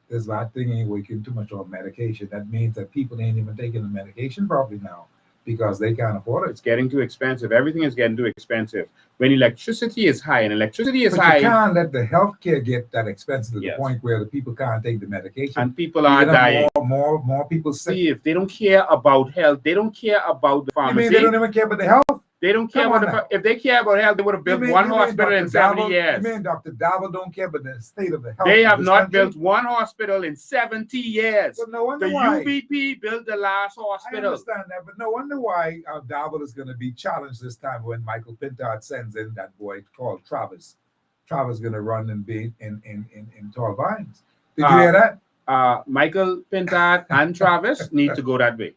there's that thing ain't working too much on medication, that means that people ain't even taking the medication properly now because they can't afford it. It's getting too expensive. Everything is getting too expensive. When electricity is high, and electricity is But high, you can't let the healthcare get that expensive to Yes. the point where the people can't take the medication. and people are You're gonna dying. have more people sick. See, if they don't care about health, they don't care about the You pharmacy. mean they don't even care about the health? They don't care Come about on now. if they care about health, they would have built one hospital in 70 years. You mean Dr. Davo don't care about the state of the health? They of have this not country? built one hospital in 70 years. But no wonder The why. UBP built the last I hospital. understand that, but no wonder why Davo is going to be challenged this time when Michael Pintard sends in that boy called Travis. Travis is going to run and be in tall vines. Did you hear that? Michael Pintard and Travis need to go that way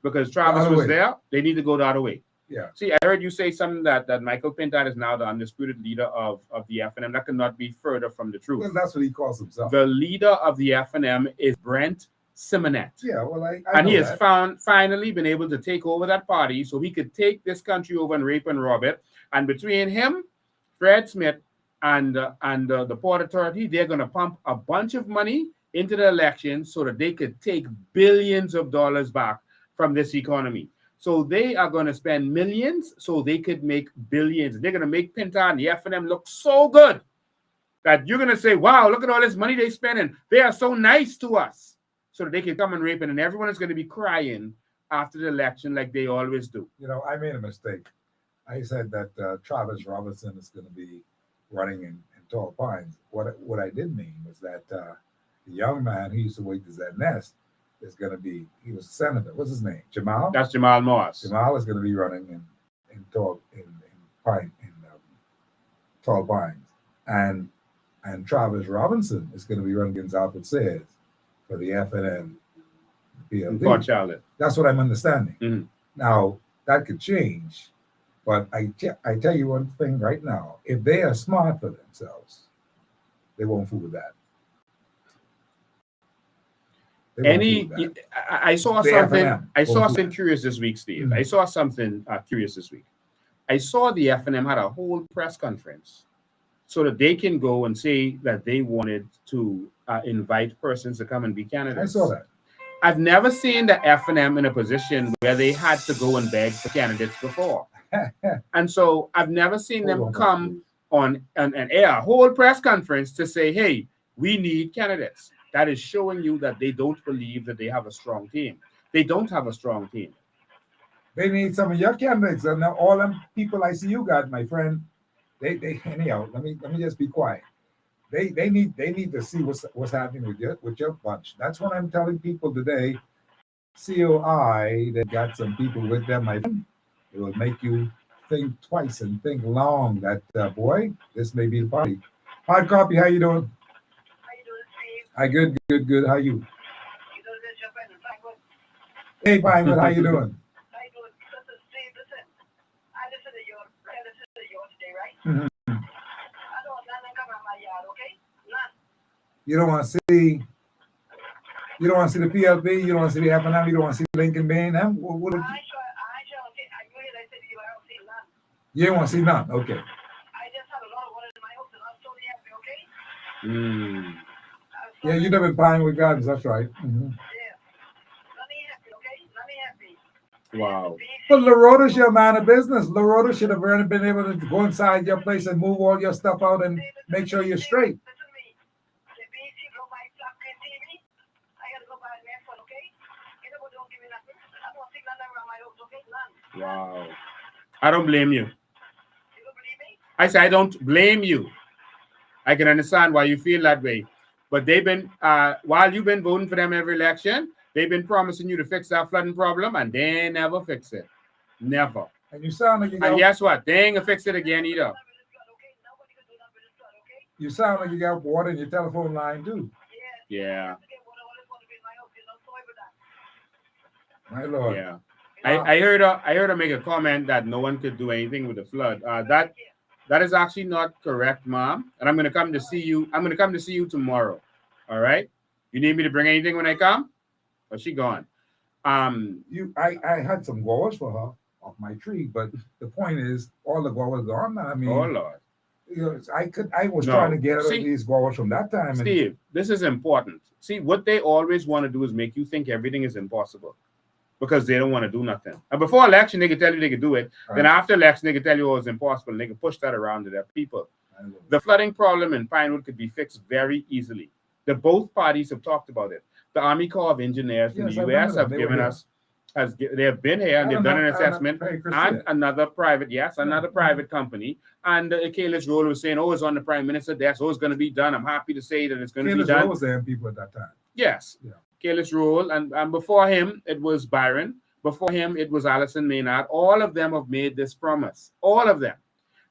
because Travis was there. They need to go the other way. Yeah. See, I heard you say something that Michael Pintard is now the undisputed leader of the FNM. That could not be further from the truth. Well, that's what he calls himself. The leader of the FNM is Brent Simonet. Yeah, well, I and know he has that. finally been able to take over that party so he could take this country over and rape and rob it. And between him, Fred Smith, and the Port Authority, they're going to pump a bunch of money into the election so that they could take billions of dollars back from this economy. So they are going to spend millions so they could make billions. They're going to make Pintard and the FNM look so good that you're going to say, wow, look at all this money they're spending. They are so nice to us. So that they can come and rape it, and everyone is going to be crying after the election like they always do. You know, I made a mistake. I said that Travis Robinson is going to be running in Tall Pines. What I did mean was that the young man who used to wait to that nest is going to be, he was a senator. What's his name? Jamal? That's Jamal Moss. Jamal is going to be running in Tall Pines. And Travis Robinson is going to be running against Alfred Sayers for the FNM PLP. Charlotte. That's what I'm understanding. Mm-hmm. Now, that could change. But I tell you one thing right now. If they are smart for themselves, they won't fool with that. I saw something. I saw something curious this week, Steve. Mm-hmm. I saw something curious this week. I saw the FNM had a whole press conference so that they can go and say that they wanted to invite persons to come and be candidates. I saw that. I've never seen the FNM in a position where they had to go and beg for candidates before. And so I've never seen them come on and air a whole press conference to say, hey, we need candidates. That is showing you that they don't believe that they have a strong team. They don't have a strong team. They need some of your candidates. And now all them people I see you got, my friend, they anyhow, let me just be quiet. They need to see what's happening with your bunch. That's what I'm telling people today. COI, they got some people with them, my friend. It will make you think twice and think long that boy, this may be the party. Hard copy, how you doing? How you doing, Steve? Hi, good. How you? You doing this, your friend? Hey, Pinewood, how you doing? How you doing? Listen, Steve, listen. I listen to yours today, right? Mhm. I don't none come out my yard, okay? None. You don't want to see. You don't want to see the PLP. You don't want to see the F&M. You don't want to see Lincoln Bain. What, I ain't sure. Okay, I hear they said you don't see none. you don't want to see none. Okay. I just had a lot of water in my house, and I'm so happy, okay? Yeah, you live in Pinewood Gardens. That's right. Mm-hmm. Yeah. Let me happy, okay? Let me happy. Wow. But Larota's your man of business. Larota should have really been able to go inside your place and move all your stuff out and make sure you're straight. Listen to me. The BC go buy flat screen TV. I gotta go buy the next one, okay? You know what? Don't give me nothing. I don't see nothing around my house, okay? None. Wow. I don't blame you. You don't believe me? I say I don't blame you. I can understand why you feel that way. But they've been, while you've been voting for them every election, they've been promising you to fix that flooding problem, and they never fix it. Never. And you sound like you And got. guess what? They ain't gonna fix it again either. You sound like you got water in your telephone line too. Yeah. My Lord. Yeah. I heard her make a comment that no one could do anything with the flood. That is actually not correct, Mom. And I'm gonna come to see you. I'm gonna come to see you tomorrow. All right. You need me to bring anything when I come? Or she gone? I had some guavas for her off my tree, but the point is, all the guavas gone now. I mean, Oh Lord. you know, I was No. trying to get See, these guavas from that time. Steve, this is important. See, what they always want to do is make you think everything is impossible because they don't want to do nothing. And before election, they can tell you they can do it. Right. Then after election, they can tell you oh, it's impossible, and they can push that around to their people. The flooding problem in Pinewood could be fixed very easily. Both parties have talked about it. The Army Corps of Engineers from Yes, the I U.S. remember have them. They given were us, they have been here and they've done an assessment, and another private, another private company. And Kayla's Roll was saying, oh, it's on the Prime Minister desk, oh, it's going to be done. I'm happy to say that it's going to be done. Kayla's was there people at that time. Yes. Yeah. Kayla's Roll, and before him, it was Byron. Before him, it was Allison Maynard. All of them have made this promise. All of them.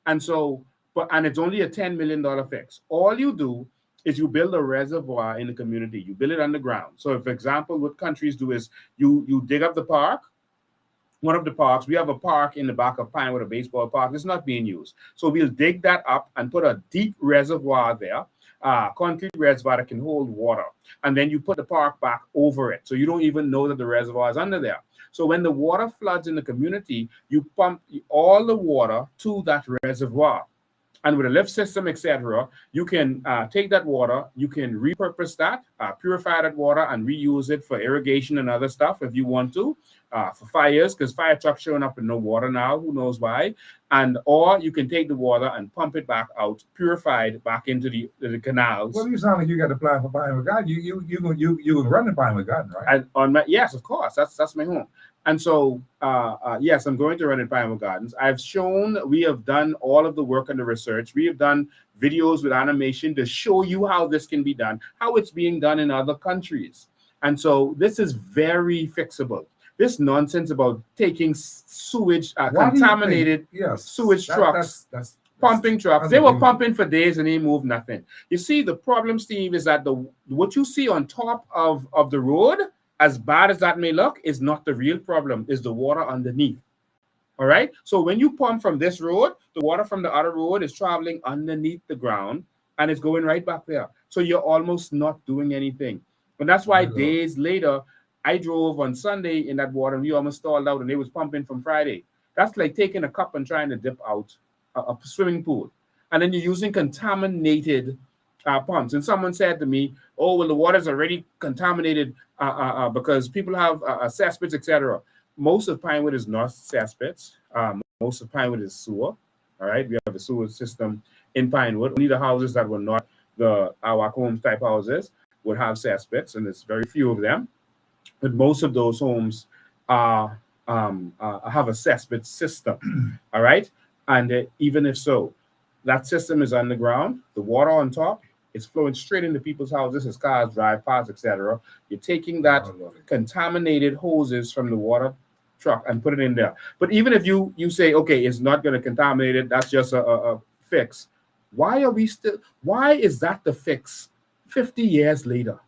And so, and it's only a $10 million fix. All you do is you build a reservoir in the community. You build it underground. So, for example, what countries do is you dig up the park. One of the parks, we have a park in the back of Pinewood, a baseball park. It's not being used. So we'll dig that up and put a deep reservoir there, concrete reservoir that can hold water. And then you put the park back over it. So you don't even know that the reservoir is under there. So when the water floods in the community, you pump all the water to that reservoir. And with a lift system, etc., you can take that water, you can repurpose that, purify that water, and reuse it for irrigation and other stuff if you want to, for fires, because fire trucks showing up with no water now, who knows why. And or you can take the water and pump it back out, purified back into the canals. Well, you sound like you got a plan for Pinewood Garden. You run the Pinewood Garden, right? And yes, of course, that's my home. And so, yes, I'm going to run in Pinewood Gardens. We have done all of the work and the research. We have done videos with animation to show you how this can be done, how it's being done in other countries. And so this is very fixable. This nonsense about taking sewage, contaminated sewage trucks, pumping trucks. They were pumping for days and they moved nothing. You see, the problem, Steve, is that what you see on top of the road, as bad as that may look, is not the real problem, is the water underneath. All right? So when you pump from this road, the water from the other road is traveling underneath the ground and it's going right back there. So you're almost not doing anything. And that's why days later, I drove on Sunday in that water and we almost stalled out and they was pumping from Friday. That's like taking a cup and trying to dip out a swimming pool. And then you're using contaminated pumps. And someone said to me, oh, well, the water's already contaminated because people have cesspits, etc. Most of Pinewood is not cesspits. Most of Pinewood is sewer. All right, we have a sewer system in Pinewood. Only the houses that were not our homes type houses would have cesspits, and there's very few of them. But most of those homes have a cesspit system. All right, and even if so, that system is underground. The water on top It's flowing straight into people's houses as cars drive past, etc. You're taking that contaminated hoses from the water truck and put it in there. But even if you say, okay, it's not going to contaminate it, that's just a fix. Why is that the fix 50 years later?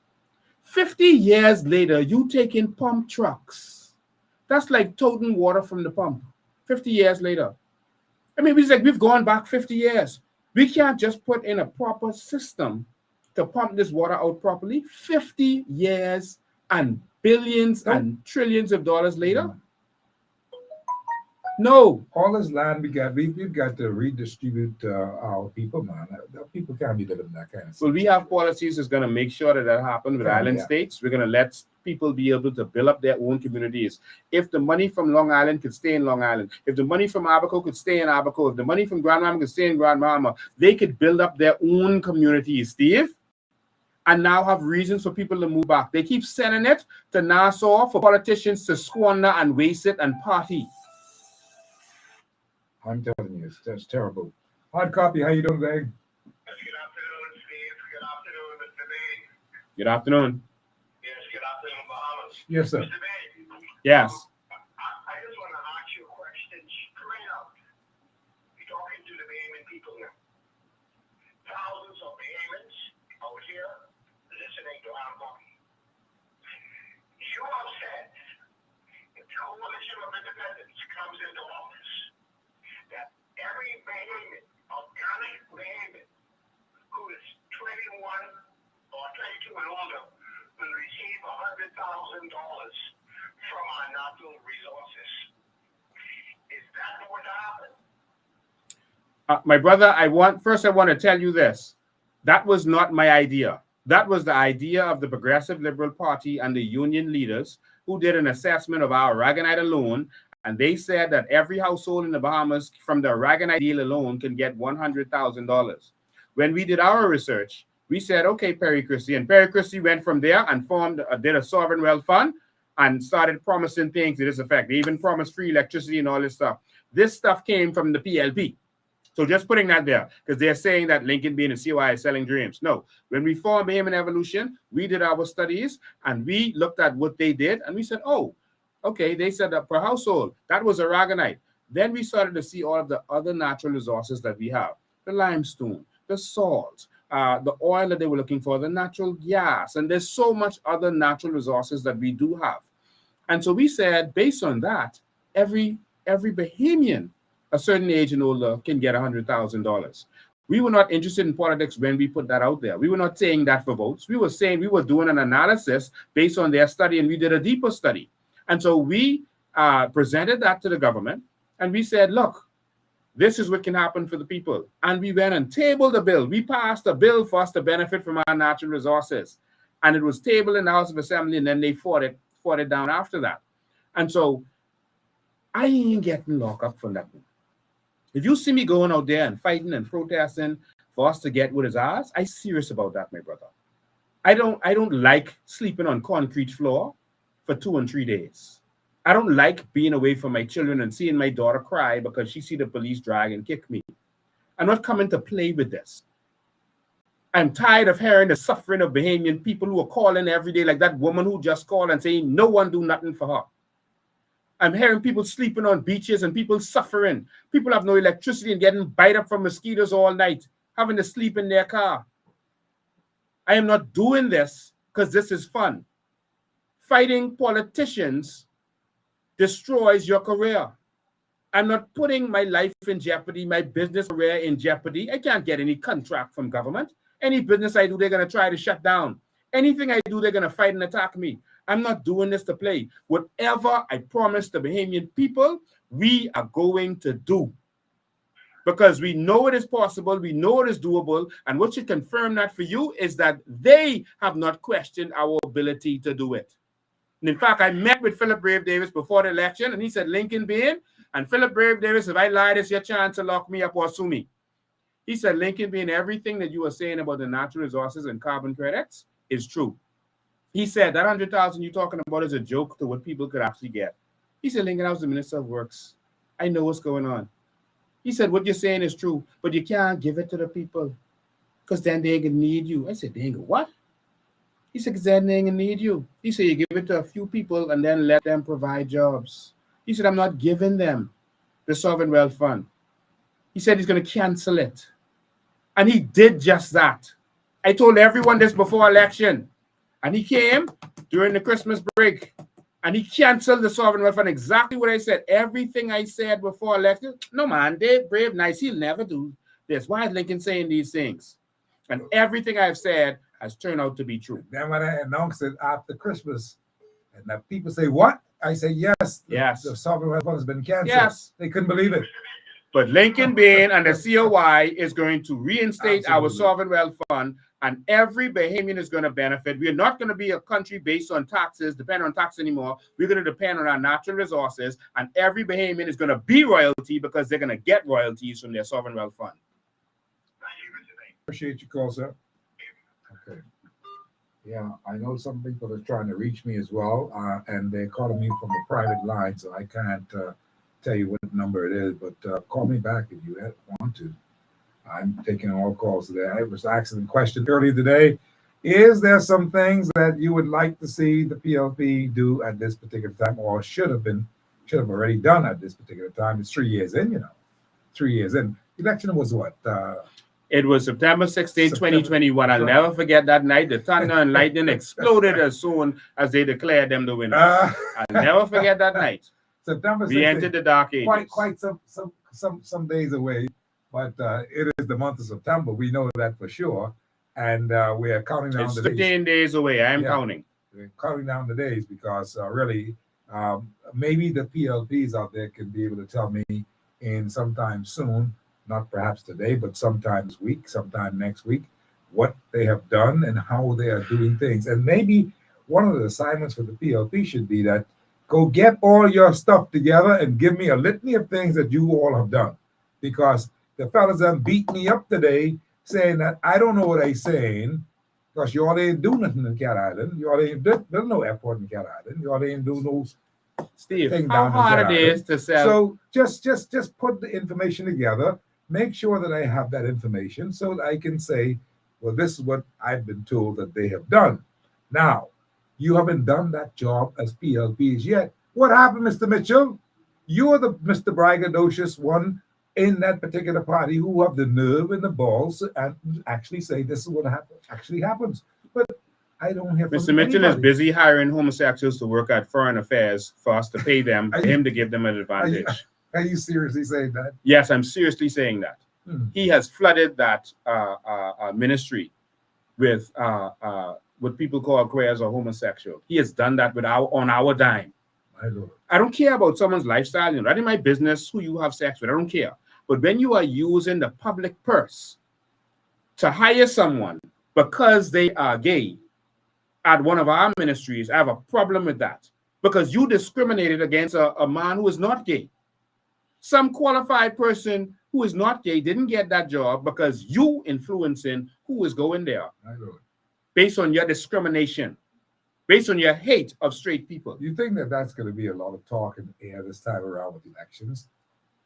50 years later, you taking pump trucks. That's like toting water from the pump. 50 years later. I mean, we've gone back 50 years. We can't just put in a proper system to pump this water out properly. 50 years and billions and trillions of dollars later. No. All this land we've got to redistribute our people, man. People can't be living in that kind of Well, we have policies that's going to make sure that happens with island states. We're going to let people be able to build up their own communities. If the money from Long Island could stay in Long Island, if the money from Abaco could stay in Abaco, if the money from Grand Mama could stay in Grand Mama, they could build up their own communities, Steve, and now have reasons for people to move back. They keep sending it to Nassau for politicians to squander and waste it and party. I'm telling you, that's terrible. Hard copy, how you doing, Greg? Good afternoon, Steve. Good afternoon, Mr. Bain. Good afternoon. Yes, good afternoon, Bahamas. Yes, sir. Mr. Bain. Yes. I just want to ask you a question straight up. You're talking to the Bahamian people now. Thousands of Bahamians out here listening to our talking. You have said if the Coalition of Independence comes into office, that every Bahamian, organic Bahamian, who is 21 or 22 and older, will receive $100,000 from our natural resources. Is that going to happen? My brother, I want to tell you this. That was not my idea. That was the idea of the Progressive Liberal Party and the union leaders who did an assessment of our Aragonite alone. And they said that every household in the Bahamas from the Aragonite deal alone can get $100,000. When we did our research, we said, okay, Perry Christie. And Perry Christie went from there and did a sovereign wealth fund and started promising things to this effect. They even promised free electricity and all this stuff. This stuff came from the PLP. So just putting that there, because they're saying that Lincoln Bean and CY is selling dreams. No, when we formed Bahamian Evolution, we did our studies and we looked at what they did and we said, oh, okay, they said that per household, that was Aragonite. Then we started to see all of the other natural resources that we have, the limestone, the salt, the oil that they were looking for, the natural gas, and there's so much other natural resources that we do have. And so we said, based on that, every Bahamian, a certain age and older, can get $100,000. We were not interested in politics when we put that out there. We were not saying that for votes. We were saying we were doing an analysis based on their study, and we did a deeper study. And so we presented that to the government, and we said, look, this is what can happen for the people. And we went and tabled a bill. We passed a bill for us to benefit from our natural resources. And it was tabled in the House of Assembly, and then they fought it down after that. And so I ain't getting locked up for nothing. If you see me going out there and fighting and protesting for us to get what is ours, I'm serious about that, my brother. I don't like sleeping on concrete floor for 2 and 3 days. I don't like being away from my children and seeing my daughter cry because she see the police drag and kick me. I'm not coming to play with this. I'm tired of hearing the suffering of Bahamian people who are calling every day, like that woman who just called and saying no one do nothing for her. I'm hearing people sleeping on beaches and people suffering. People have no electricity and getting bite up from mosquitoes all night, having to sleep in their car. I am not doing this because this is fun. Fighting politicians destroys your career. I'm not putting my life in jeopardy, my business career in jeopardy. I can't get any contract from government. Any business I do, they're going to try to shut down. Anything I do, they're going to fight and attack me. I'm not doing this to play. Whatever I promised the Bahamian people, we are going to do. Because we know it is possible, we know it is doable, and what should confirm that for you is that they have not questioned our ability to do it. And in fact, I met with Philip Brave Davis before the election, and he said, Lincoln Bean, and Philip Brave Davis, if I lie, it's your chance to lock me up or sue me. He said, Lincoln Bean, everything that you are saying about the natural resources and carbon credits is true. He said, that 100,000 you're talking about is a joke to what people could actually get. He said, Lincoln, I was the Minister of Works. I know what's going on. He said, what you're saying is true, but you can't give it to the people. because then they ain't gonna need you. I said, they ain't gonna what? He said, because then they ain't gonna need you. He said, you give it to a few people and then let them provide jobs. He said, I'm not giving them the Sovereign Wealth Fund. He said he's gonna cancel it. And he did just that. I told everyone this before election. And he came during the Christmas break and he canceled the Sovereign Wealth Fund. Exactly what I said. Everything I said before election. No, man, Dave, brave, nice. He'll never do this. Why is Lincoln saying these things? And everything I've said has turned out to be true. Then when I announced it after Christmas, and the people say, what? I say, yes. The Sovereign Wealth Fund has been canceled. Yes. They couldn't believe it. But Lincoln Bain and the COI is going to reinstate our Sovereign Wealth Fund, and every Bahamian is going to benefit. We are not going to be a country based on taxes, depend on tax anymore. We're going to depend on our natural resources, and every Bahamian is going to be royalty because they're going to get royalties from their Sovereign Wealth Fund. Appreciate your call, sir. Okay. Yeah, I know some people are trying to reach me as well, and they're calling me from a private line, so I can't tell you what number it is, but call me back if you want to. I'm taking all calls today. I was asking a question earlier today. Is there some things that you would like to see the PLP do at this particular time, or should have already done at this particular time? It's 3 years in, 3 years in. Election was what? It was September 16, 2021. I'll never forget that night. The thunder and lightning exploded as soon as they declared them the winners. I'll never forget that night. September 16th. We entered the dark ages. Quite some days away, but it is the month of September. We know that for sure, and we are counting down it's the 15 days away. I am counting. We're counting down the days because really, maybe the PLPs out there can be able to tell me in sometime soon, not perhaps today, but sometime this week, sometime next week, what they have done and how they are doing things. And maybe one of the assignments for the PLP should be that go get all your stuff together and give me a litany of things that you all have done. Because the fellas that beat me up today saying that I don't know what they're saying because you all ain't do nothing in Cat Island. You all ain't, there's no airport in Cat Island. You all ain't do no Steve, thing how down hard in it is to sell. So just put the information together. Make sure that I have that information so that I can say, well, this is what I've been told that they have done. Now, you haven't done that job as PLPs yet. What happened, Mr. Mitchell? You're the Mr. braggadocious one in that particular party who have the nerve and the balls and actually say this is what actually happens. But I don't hear from Mr. Mitchell anybody. is busy hiring homosexuals to work at Foreign Affairs for us to pay them, for him to give them an advantage. Are you seriously saying that? Yes, I'm seriously saying that. He has flooded that ministry with what people call queers or homosexual. He has done that on our dime. My Lord. I don't care about someone's lifestyle. Not in my business who you have sex with. I don't care. But when you are using the public purse to hire someone because they are gay at one of our ministries, I have a problem with that. Because you discriminated against a man who is not gay. Some qualified person who is not gay didn't get that job because you influencing who is going there. My Lord. Based on your discrimination, based on your hate of straight people. You think that that's going to be a lot of talk in the air this time around with elections?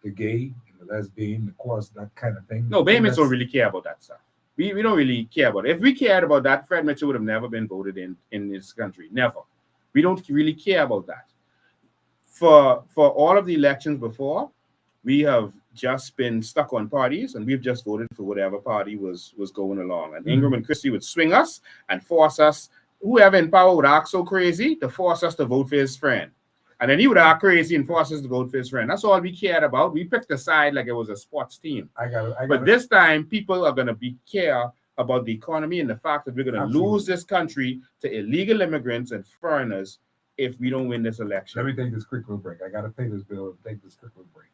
The gay and the lesbian, the queers, that kind of thing? No, Bahamians don't really care about that stuff. We don't really care about it. If we cared about that, Fred Mitchell would have never been voted in this country. Never. We don't really care about that. For all of the elections before, we have just been stuck on parties, and we've just voted for whatever party was going along. And Ingram and Christie would swing us and force us. Whoever in power would act so crazy to force us to vote for his friend. And then he would act crazy and force us to vote for his friend. That's all we cared about. We picked a side like it was a sports team. But this time, people are going to care about the economy and the fact that we're going to lose this country to illegal immigrants and foreigners if we don't win this election. Let me take this quick little break. I got to pay this bill and take this quick little break.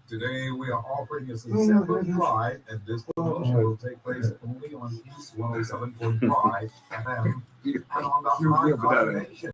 Today we are offering a December Pride, and this promotion will take place only on East 107.5 FM and on the Hard Nation.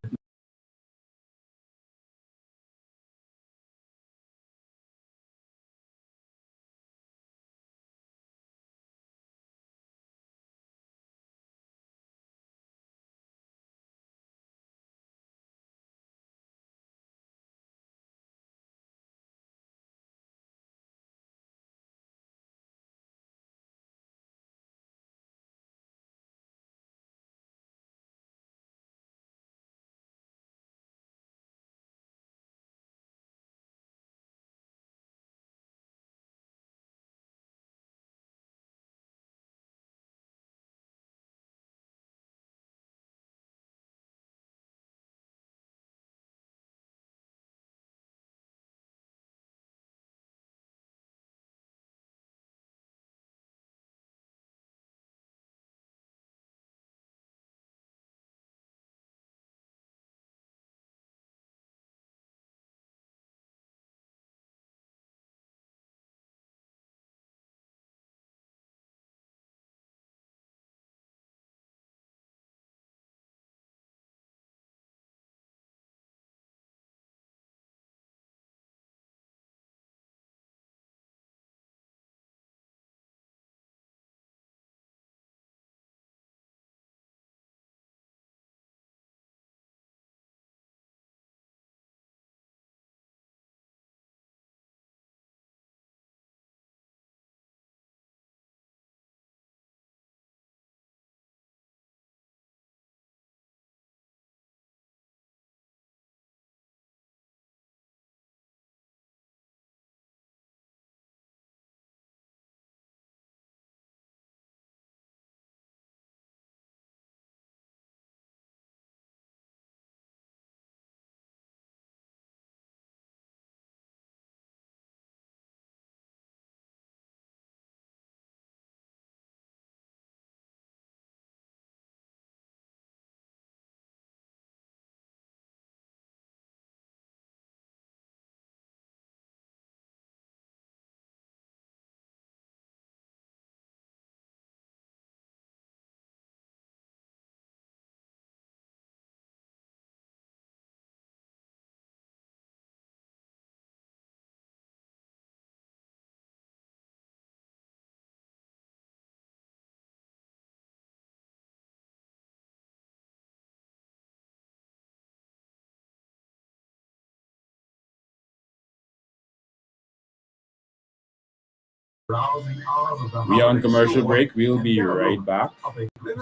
We are on commercial break. We'll be right back.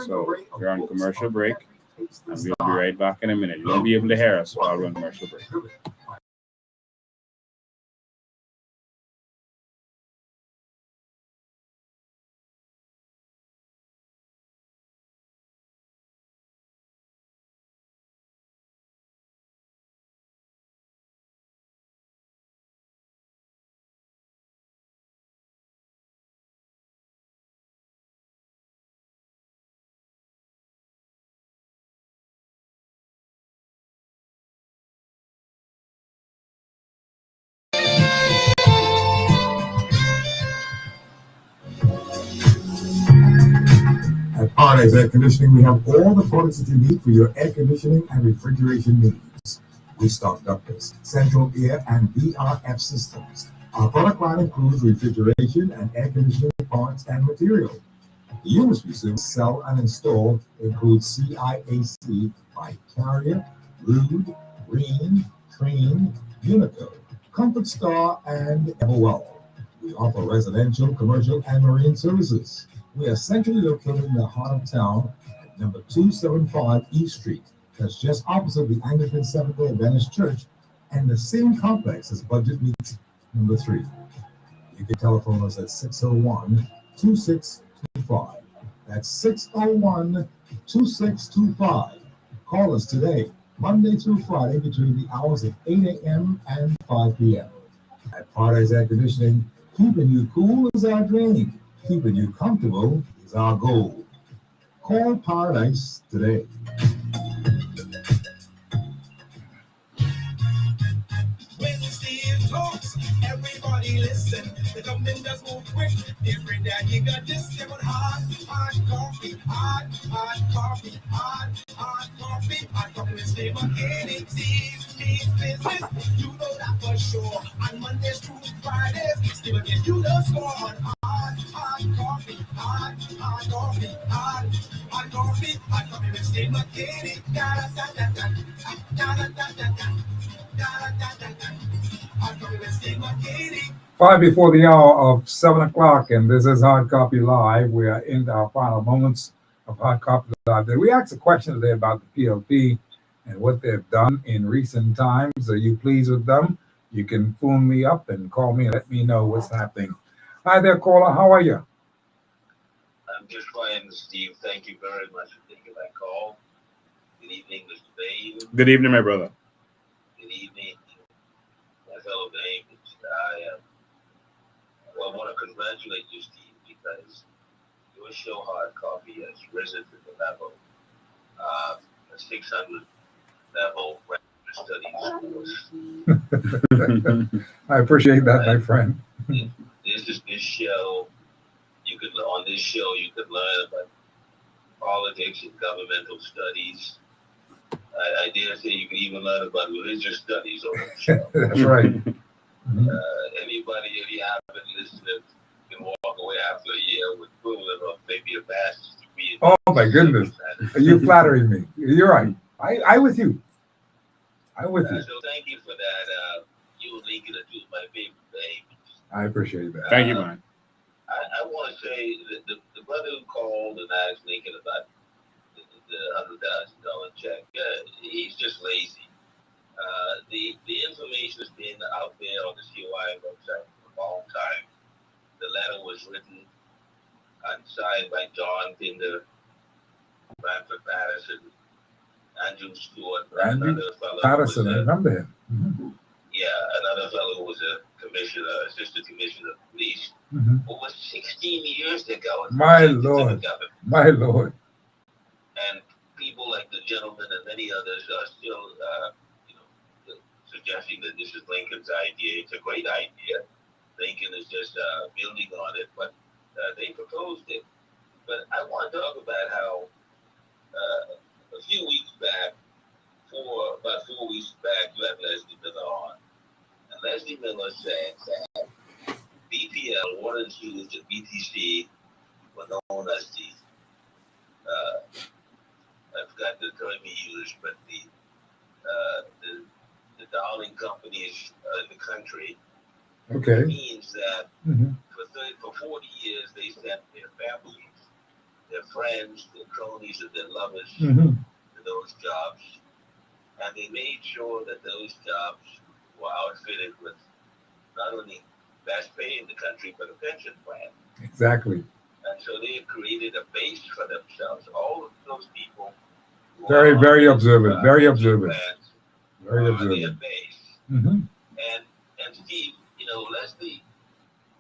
So we're on commercial break, and we'll be right back in a minute. You won't be able to hear us while we're on commercial break. At Paradise Air Conditioning, we have all the products that you need for your air conditioning and refrigeration needs. We stock ductless, central air, and VRF systems. Our product line includes refrigeration and air conditioning parts and material. The units we sell and install include CIAC by Carrier, Rude, Green, Train, Unico, Comfort Star, and Everwell. We offer residential, commercial, and marine services. We are centrally located in the heart of town at number 275 East Street. That's just opposite the Anglican Seventh-day Adventist Church and the same complex as Budget Meats number 3. You can telephone us at 601-2625. That's 601-2625. Call us today, Monday through Friday, between the hours of 8 a.m. and 5 p.m. At Paradise Air Conditioning, keeping you cool is our dream. Keeping you comfortable is our goal. Call Paradise today. When Steve talks, everybody listen. The government does move quick. Every day you got this. They want hot coffee, hot coffee, hot coffee, hot coffee with Steve Mckinney. Steve's business, you know that for sure. On Mondays through Fridays, Steve will give you the score on hot coffee, hot coffee, hot coffee, hot coffee with Steve Mckinney. Da da da da da da da da da da. 5 before the hour of 7 o'clock, and this is Hard Copy Live. We are in our final moments of Hard Copy Live. We asked a question today about the PLP and what they've done in recent times. Are you pleased with them? You can phone me up and call me and let me know what's happening. Hi there, caller. How are you? I'm just fine, Steve. Thank you very much for taking my call. Good evening, Mr. Bain. Good evening, my brother. Good evening, my fellow Bains. I want to congratulate you, Steve, because your show Hard Copy has risen to the level of a 600 level studies course. I appreciate that, my friend. This show. On this show, you could learn about politics and governmental studies. I dare say you can even learn about religious studies on the show. That's right. Anybody you happen to listen to can walk away after a year with equivalent of maybe a master's degree. Oh my goodness. Are you flattering me? You're right. I with you. I'm with you. So thank you for that. You and Lincoln are two of my favorite babies. I appreciate that. Thank you, man. I want to say that the brother who called and asked Lincoln about the $100,000 check, he's just lazy. The information has been out there on the COI website for a long time. The letter was written and signed by John Pinder, Bradford Patterson, Andrew Stewart, another fellow. Patterson, I remember him. Mm-hmm. Yeah, another fellow who was a commissioner, assistant commissioner of police. Mm-hmm. Over 16 years ago. My Lord. My Lord. And people like the gentleman and many others are still, suggesting that this is Lincoln's idea. It's a great idea. Lincoln is just building on it, but they proposed it. But I want to talk about how a few weeks back, about 4 weeks back, you had Leslie Miller on. And Leslie Miller said that BPL, Water and Sewage, and BTC were known as the, I forgot the term he used, but the darling companies in the country. Okay. It means that for 30 for 40 years, they sent their families, their friends, their cronies, and their lovers to those jobs. And they made sure that those jobs were outfitted with not only best pay in the country, but a pension plan. Exactly. And so they created a base for themselves. All of those people. Very, very observant. Very observant. Very their observant. base. And Steve, Leslie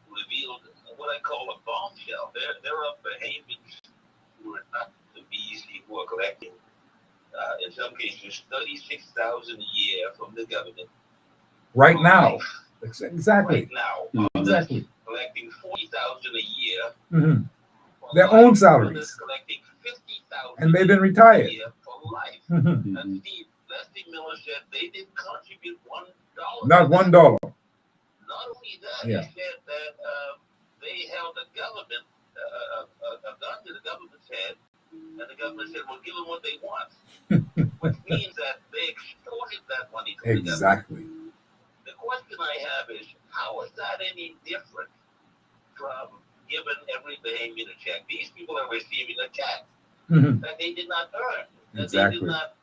revealed what I call a bombshell. There are Bahamians who are not the BC who are collecting, in some cases, $36,000 a year from the government. Right now. Exactly. Right now. Exactly. Collecting $40,000 a year. Their own salaries. Collecting $50,000 and they've been retired. a year for life. And Steve, Leslie Miller said they didn't contribute $1. Not $1. Not only that, Yeah. he said that they held a government, a gun to the government's head, and the government said, "Well, give them what they want," which means that they extorted that money from the government. Exactly. The question I have is, how is that any different from giving every Bahamian a check? These people are receiving a check that they did not earn, that Exactly. they did not,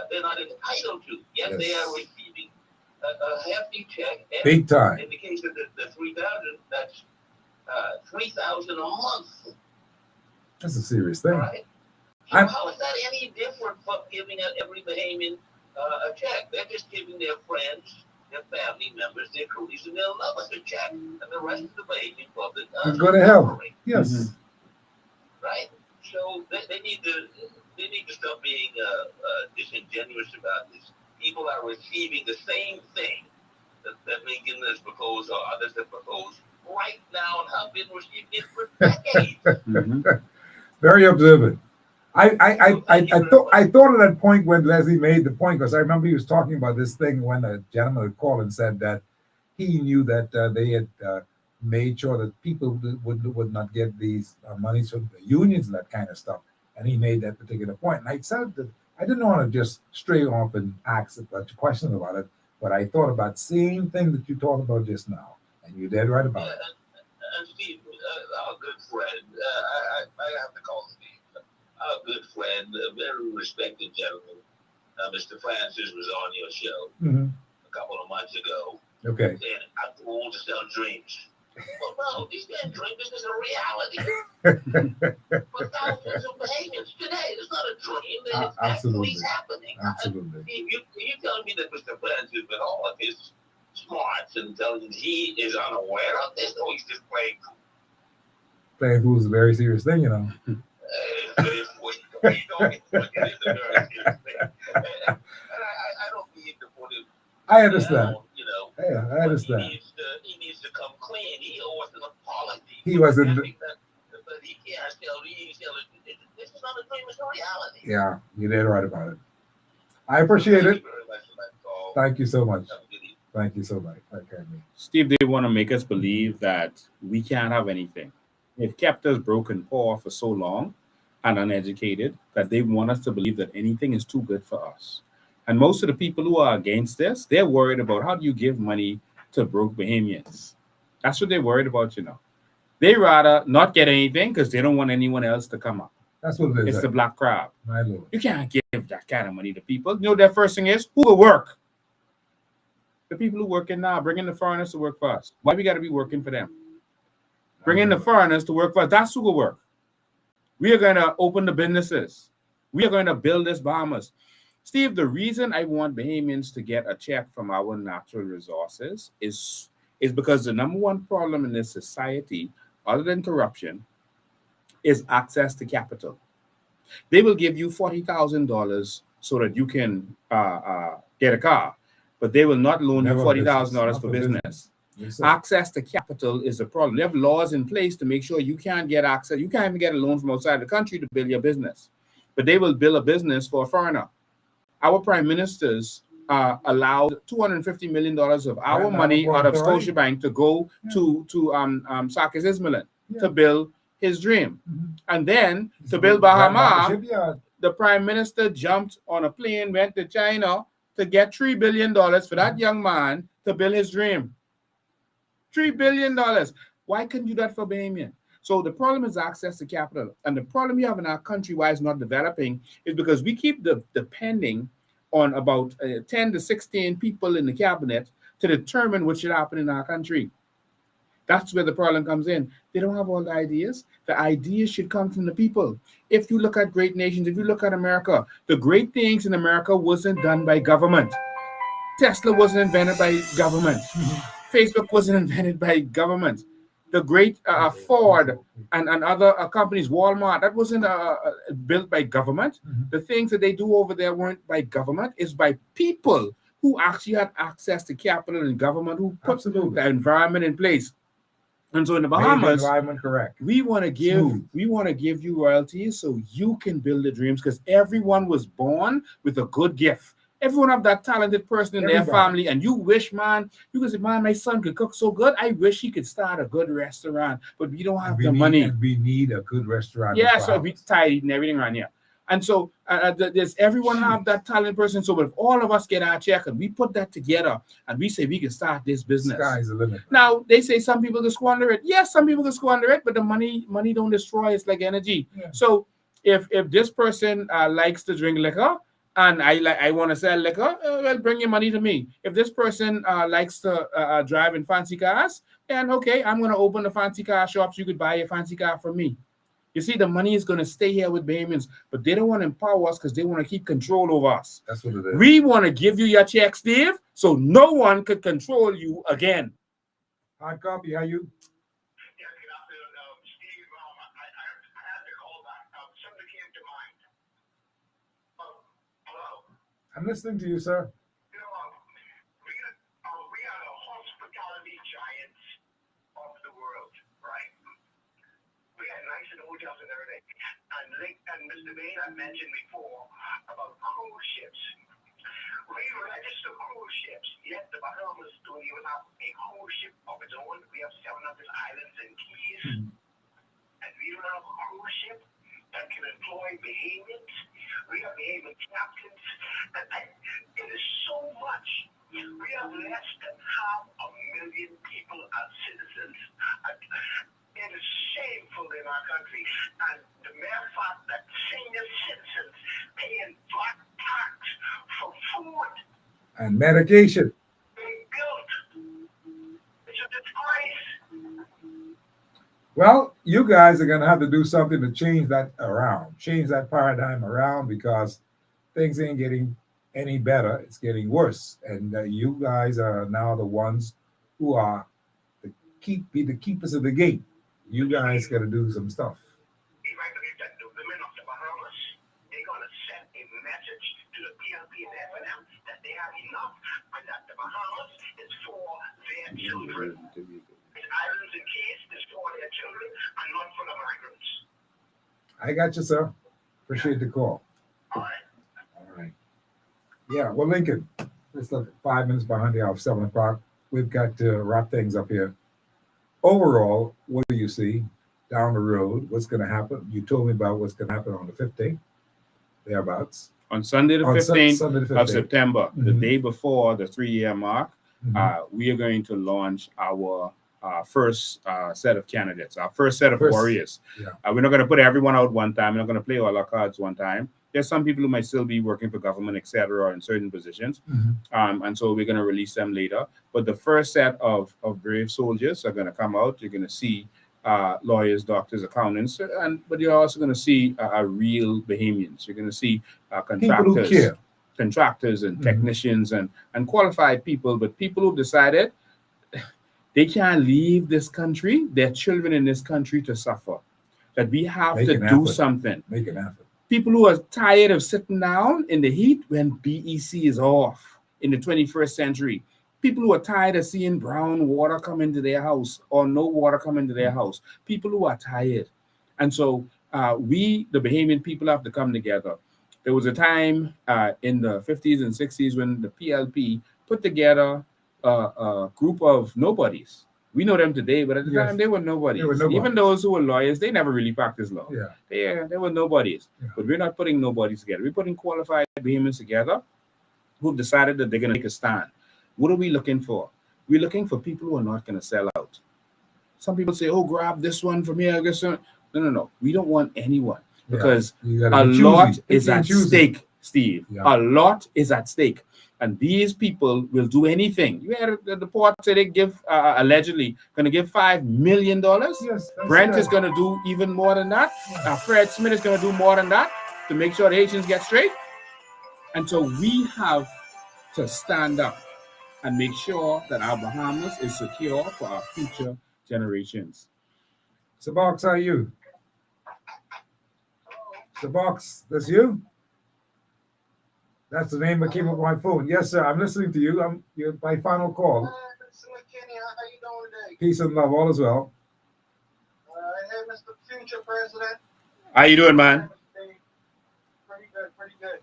they're not entitled to. Yet they Yes. are receiving a hefty check. And Big time. in the case of the 3,000, that's $3,000 a month. That's a serious thing. Right? So how is that any different from giving every Bahamian a check? They're just giving their friends, their family members, their colleagues, and their lovers a check, and the rest of the Bahamian public Go to hell. Yes. Right? So they need to stop being disingenuous about this. People are receiving the same thing that Lincoln has proposed or others have proposed right now and have been receiving it for decades. Very observant. I thought of that point when Leslie made the point, because I remember he was talking about this thing when a gentleman had called and said that he knew that they had made sure that people would not get these monies from the unions and that kind of stuff. And he made that particular point. And I said that I didn't want to just stray off and ask a bunch of questions about it, but I thought about the same thing that you talked about just now. And you're dead right about it. And Steve, our good friend, I have to call him Steve, our good friend, a very respected gentleman, Mr. Francis, was on your show a couple of months ago. Okay. Saying, I'm too old to sell dreams. Well, no, these damn dreams is a reality. For thousands of Bahamians today, it's not a dream. It's actually happening. Absolutely. You telling me that Mr. Francis, with all of his smarts and intelligence, he is unaware of this, or he's just playing cool? Playing fool is a very serious thing, you know. It is a very serious thing. And I don't mean to put it I understand. down, Yeah, I understand. He needs to come clean. He owes an apology. He wasn't. But he can't tell me. This is not a dream. It's a reality. Yeah, you did right about it. I appreciate Thank it. you very much for that call. Thank you so much. Have a good evening. Thank you so much. Okay. Steve, they want to make us believe that we can't have anything. They've kept us broken poor for so long and uneducated that they want us to believe that anything is too good for us. And most of the people who are against this, they're worried about how do you give money to broke Bahamians. That's what they're worried about, They rather not get anything because they don't want anyone else to come up. That's what it is. It's the black crowd. My Lord. You can't give that kind of money to people. Their first thing is, who will work? The people who work in now, bring in the foreigners to work for us. Why we got to be working for them? Bring in the foreigners to work for us. That's who will work. We are going to open the businesses. We are going to build this Bahamas. Steve, the reason I want Bahamians to get a check from our natural resources is because the number one problem in this society, other than corruption, is access to capital. They will give you $40,000 so that you can get a car, but they will not loan you $40,000 for business. Yes, Access to capital is a problem. They have laws in place to make sure you can't get access. You can't even get a loan from outside the country to build your business, but they will build a business for a foreigner. Our prime ministers allowed $250 million of our money out of Scotiabank to go to Sarkis Ismailin to build his dream. And then to build Bahama, the prime minister jumped on a plane, went to China to get $3 billion for that young man to build his dream. $3 billion. Why couldn't you do that for Bahamian? So the problem is access to capital. And the problem you have in our country why it's not developing is because we keep depending on about 10 to 16 people in the cabinet to determine what should happen in our country. That's where the problem comes in. They don't have all the ideas. The ideas should come from the people. If you look at great nations, if you look at America, the great things in America wasn't done by government. Tesla wasn't invented by government. Facebook wasn't invented by government. The great Ford and other companies, Walmart, that wasn't built by government. The things that they do over there weren't by government. It's by people who actually had access to capital and government who put the environment in place. And so in the Bahamas, correct. we want to give you royalties so you can build the dreams because everyone was born with a good gift. Everyone have that talented person in their family, and you wish, man, you can say, man, my son could cook so good. I wish he could start a good restaurant, but we don't have the money. And we need a good restaurant. Yeah, so we tired eating everything around here. And so there's everyone have that talented person. So if all of us get our check and we put that together and we say we can start this business. Sky's the limit. Now they say some people can squander it. Yes, some people can squander it, but the money don't destroy. It's like energy. Yeah. So if this person likes to drink liquor and I want to sell liquor, well, bring your money to me. If this person likes to drive in fancy cars, then okay, I'm going to open the fancy car shops. You could buy a fancy car from me. You see, the money is going to stay here with Bahamians, but they don't want to empower us because they want to keep control over us. That's what it is. We want to give you your check, Steve, so no one could control you again. Hard copy, how you? Yeah, good afternoon, Steve. I had to call back. Something came to mind. Hello? I'm listening to you, sir. You know, we are the hospitality giants of the world, right? We had nice and hotels and everything. And Mr. Bain, I mentioned before about cruise ships. We register cruise ships, yet the Bahamas don't even have a cruise ship of its own. We have 700 islands and keys. And we don't have a cruise ship that can employ Bahamians. We have Bahamian captains. And it is so much. We have less than 500,000 people as citizens. It is shameful in our country. And the mere fact that senior citizens paying black tax for food and medication being built. It's a disgrace. Well, you guys are going to have to do something to change that around, change that paradigm around because things ain't getting any better. It's getting worse. And you guys are now the ones who are the keepers of the gate. You guys got to do some stuff. You might believe that the women of the Bahamas, they're going to send a message to the PLP and FNM that they have enough and that the Bahamas is for their children. The islands and keys is for their children and not for the migrants. I got you, sir. Appreciate the call. All right. All right. Yeah, well, Lincoln, it's like 5 minutes behind the hour, 7 o'clock. We've got to wrap things up here. Overall, what do you see down the road? What's going to happen? You told me about what's going to happen on the 15th, thereabouts. On Sunday the 15th of September, the day before the 3-year mark, we are going to launch our first set of candidates, our first set of warriors. Yeah. We're not going to put everyone out one time. We're not going to play all our cards one time. There's some people who might still be working for government, etc., in certain positions. And so we're going to release them later. But the first set of brave soldiers are going to come out. You're going to see lawyers, doctors, accountants, but you're also going to see real Bahamians. You're going to see contractors and technicians and qualified people, but people who've decided they can't leave this country, their children in this country to suffer. That we have to do something. Make it happen. People who are tired of sitting down in the heat when BEC is off in the 21st century. People who are tired of seeing brown water come into their house or no water come into their house. People who are tired. And so we, the Bahamian people, have to come together. There was a time in the 50s and 60s when the PLP put together a group of nobodies. We know them today, but at the time they were nobodies. Even those who were lawyers, they never really practiced law. They were nobodies. But we're not putting nobodies together. We're putting qualified Bahamians together who've decided that they're going to take a stand. What are we looking for? We're looking for people who are not going to sell out. some people say, "Oh, grab this one from here." This one. No. We don't want anyone because You gotta a be choosy. lot Picky is and at choosy. stake, Steve. Yeah. A lot is at stake. And these people will do anything. You heard the report say they give allegedly going to give $5 million. Yes, I Brent see is that. going to do even more than that. Fred Smith is going to do more than that to make sure the Haitians get straight. And so we have to stand up and make sure that our Bahamas is secure for our future generations. Sabox, how are you? Sabox, that's you? That's the name I keep on my phone. Yes, sir. I'm listening to you. You're my final call. Mr. Mckinney, how you doing today? Peace and love, all is well. Hey, Mr. Future President. How you doing, man? Pretty good, pretty good.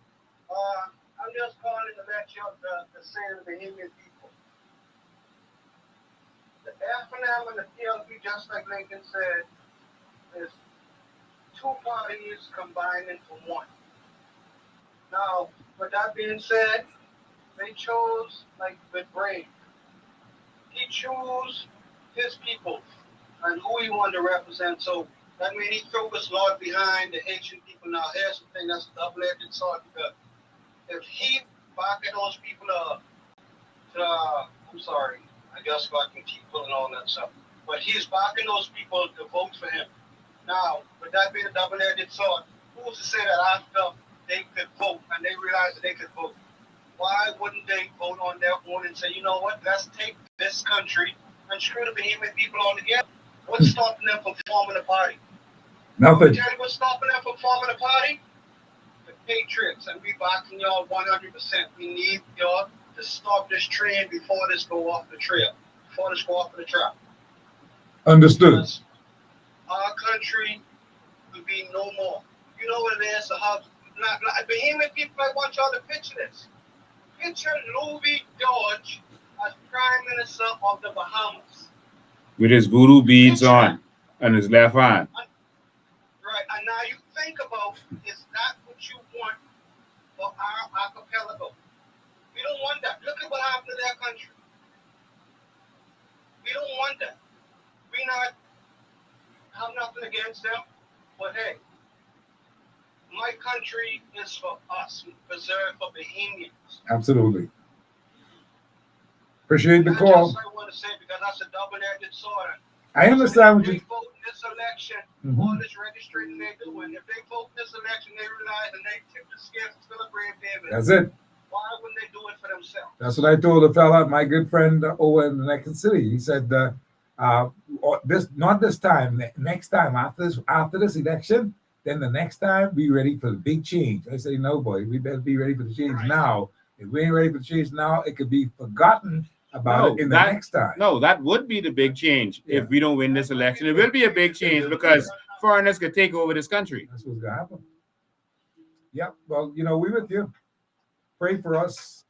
I'm just calling to let you to say to the Bahamian people. The FNM and the PLP, just like Lincoln said, is two parties combined into one. Now, with that being said, they chose like with Brave. He chose his people and who he wanted to represent. So that means he threw his lot behind the Haitian people. Now here's the thing, that's a double-edged sword, because if he backing those people I'm sorry, I just got to keep pulling all that stuff. But he's backing those people to vote for him. Now, with that being a double-edged sword, who's to say that after they could vote and they realized that they could vote, why wouldn't they vote on their own and say, you know what, let's take this country and screw the Bahamian people all together? What's stopping them from forming a party? Nothing. Tell you what's stopping them from forming a party? The Patriots, and we backing y'all 100%. We need y'all to stop this train before this go off the trail, before this go off the track. Understood. Because our country will be no more. You know what it is to have, Bahamian people, I want y'all to picture this. Picture Louis George as Prime Minister of the Bahamas. With his voodoo beads on and his left hand. Right, and now you think about, is that what you want for our archipelago? We don't want that. Look at what happened to that country. We don't want that. We not have nothing against them, but hey, my country is for us, preserved for Bahamians. Absolutely. Appreciate the That's call. just what I want to say, because that's a double-edged sword. I understand what If you. they vote in this election, Mhm. all this registration they're doing, if they vote in this election, they realize and they tip the scales to fill a brave baby. That's it. Why wouldn't they do it for themselves? That's what I told the fella, my good friend over in the next city. He said, "This not this time. Next time after this election, then the next time be ready for the big change." I say, "No, boy, we better be ready for the change now. If we ain't ready for the change now, it could be forgotten about it in the next time." No, that would be the big change if we don't win this election. It will be a big change because foreigners could take over this country. That's what's gonna happen. Yep. Well, we with you. Pray for us.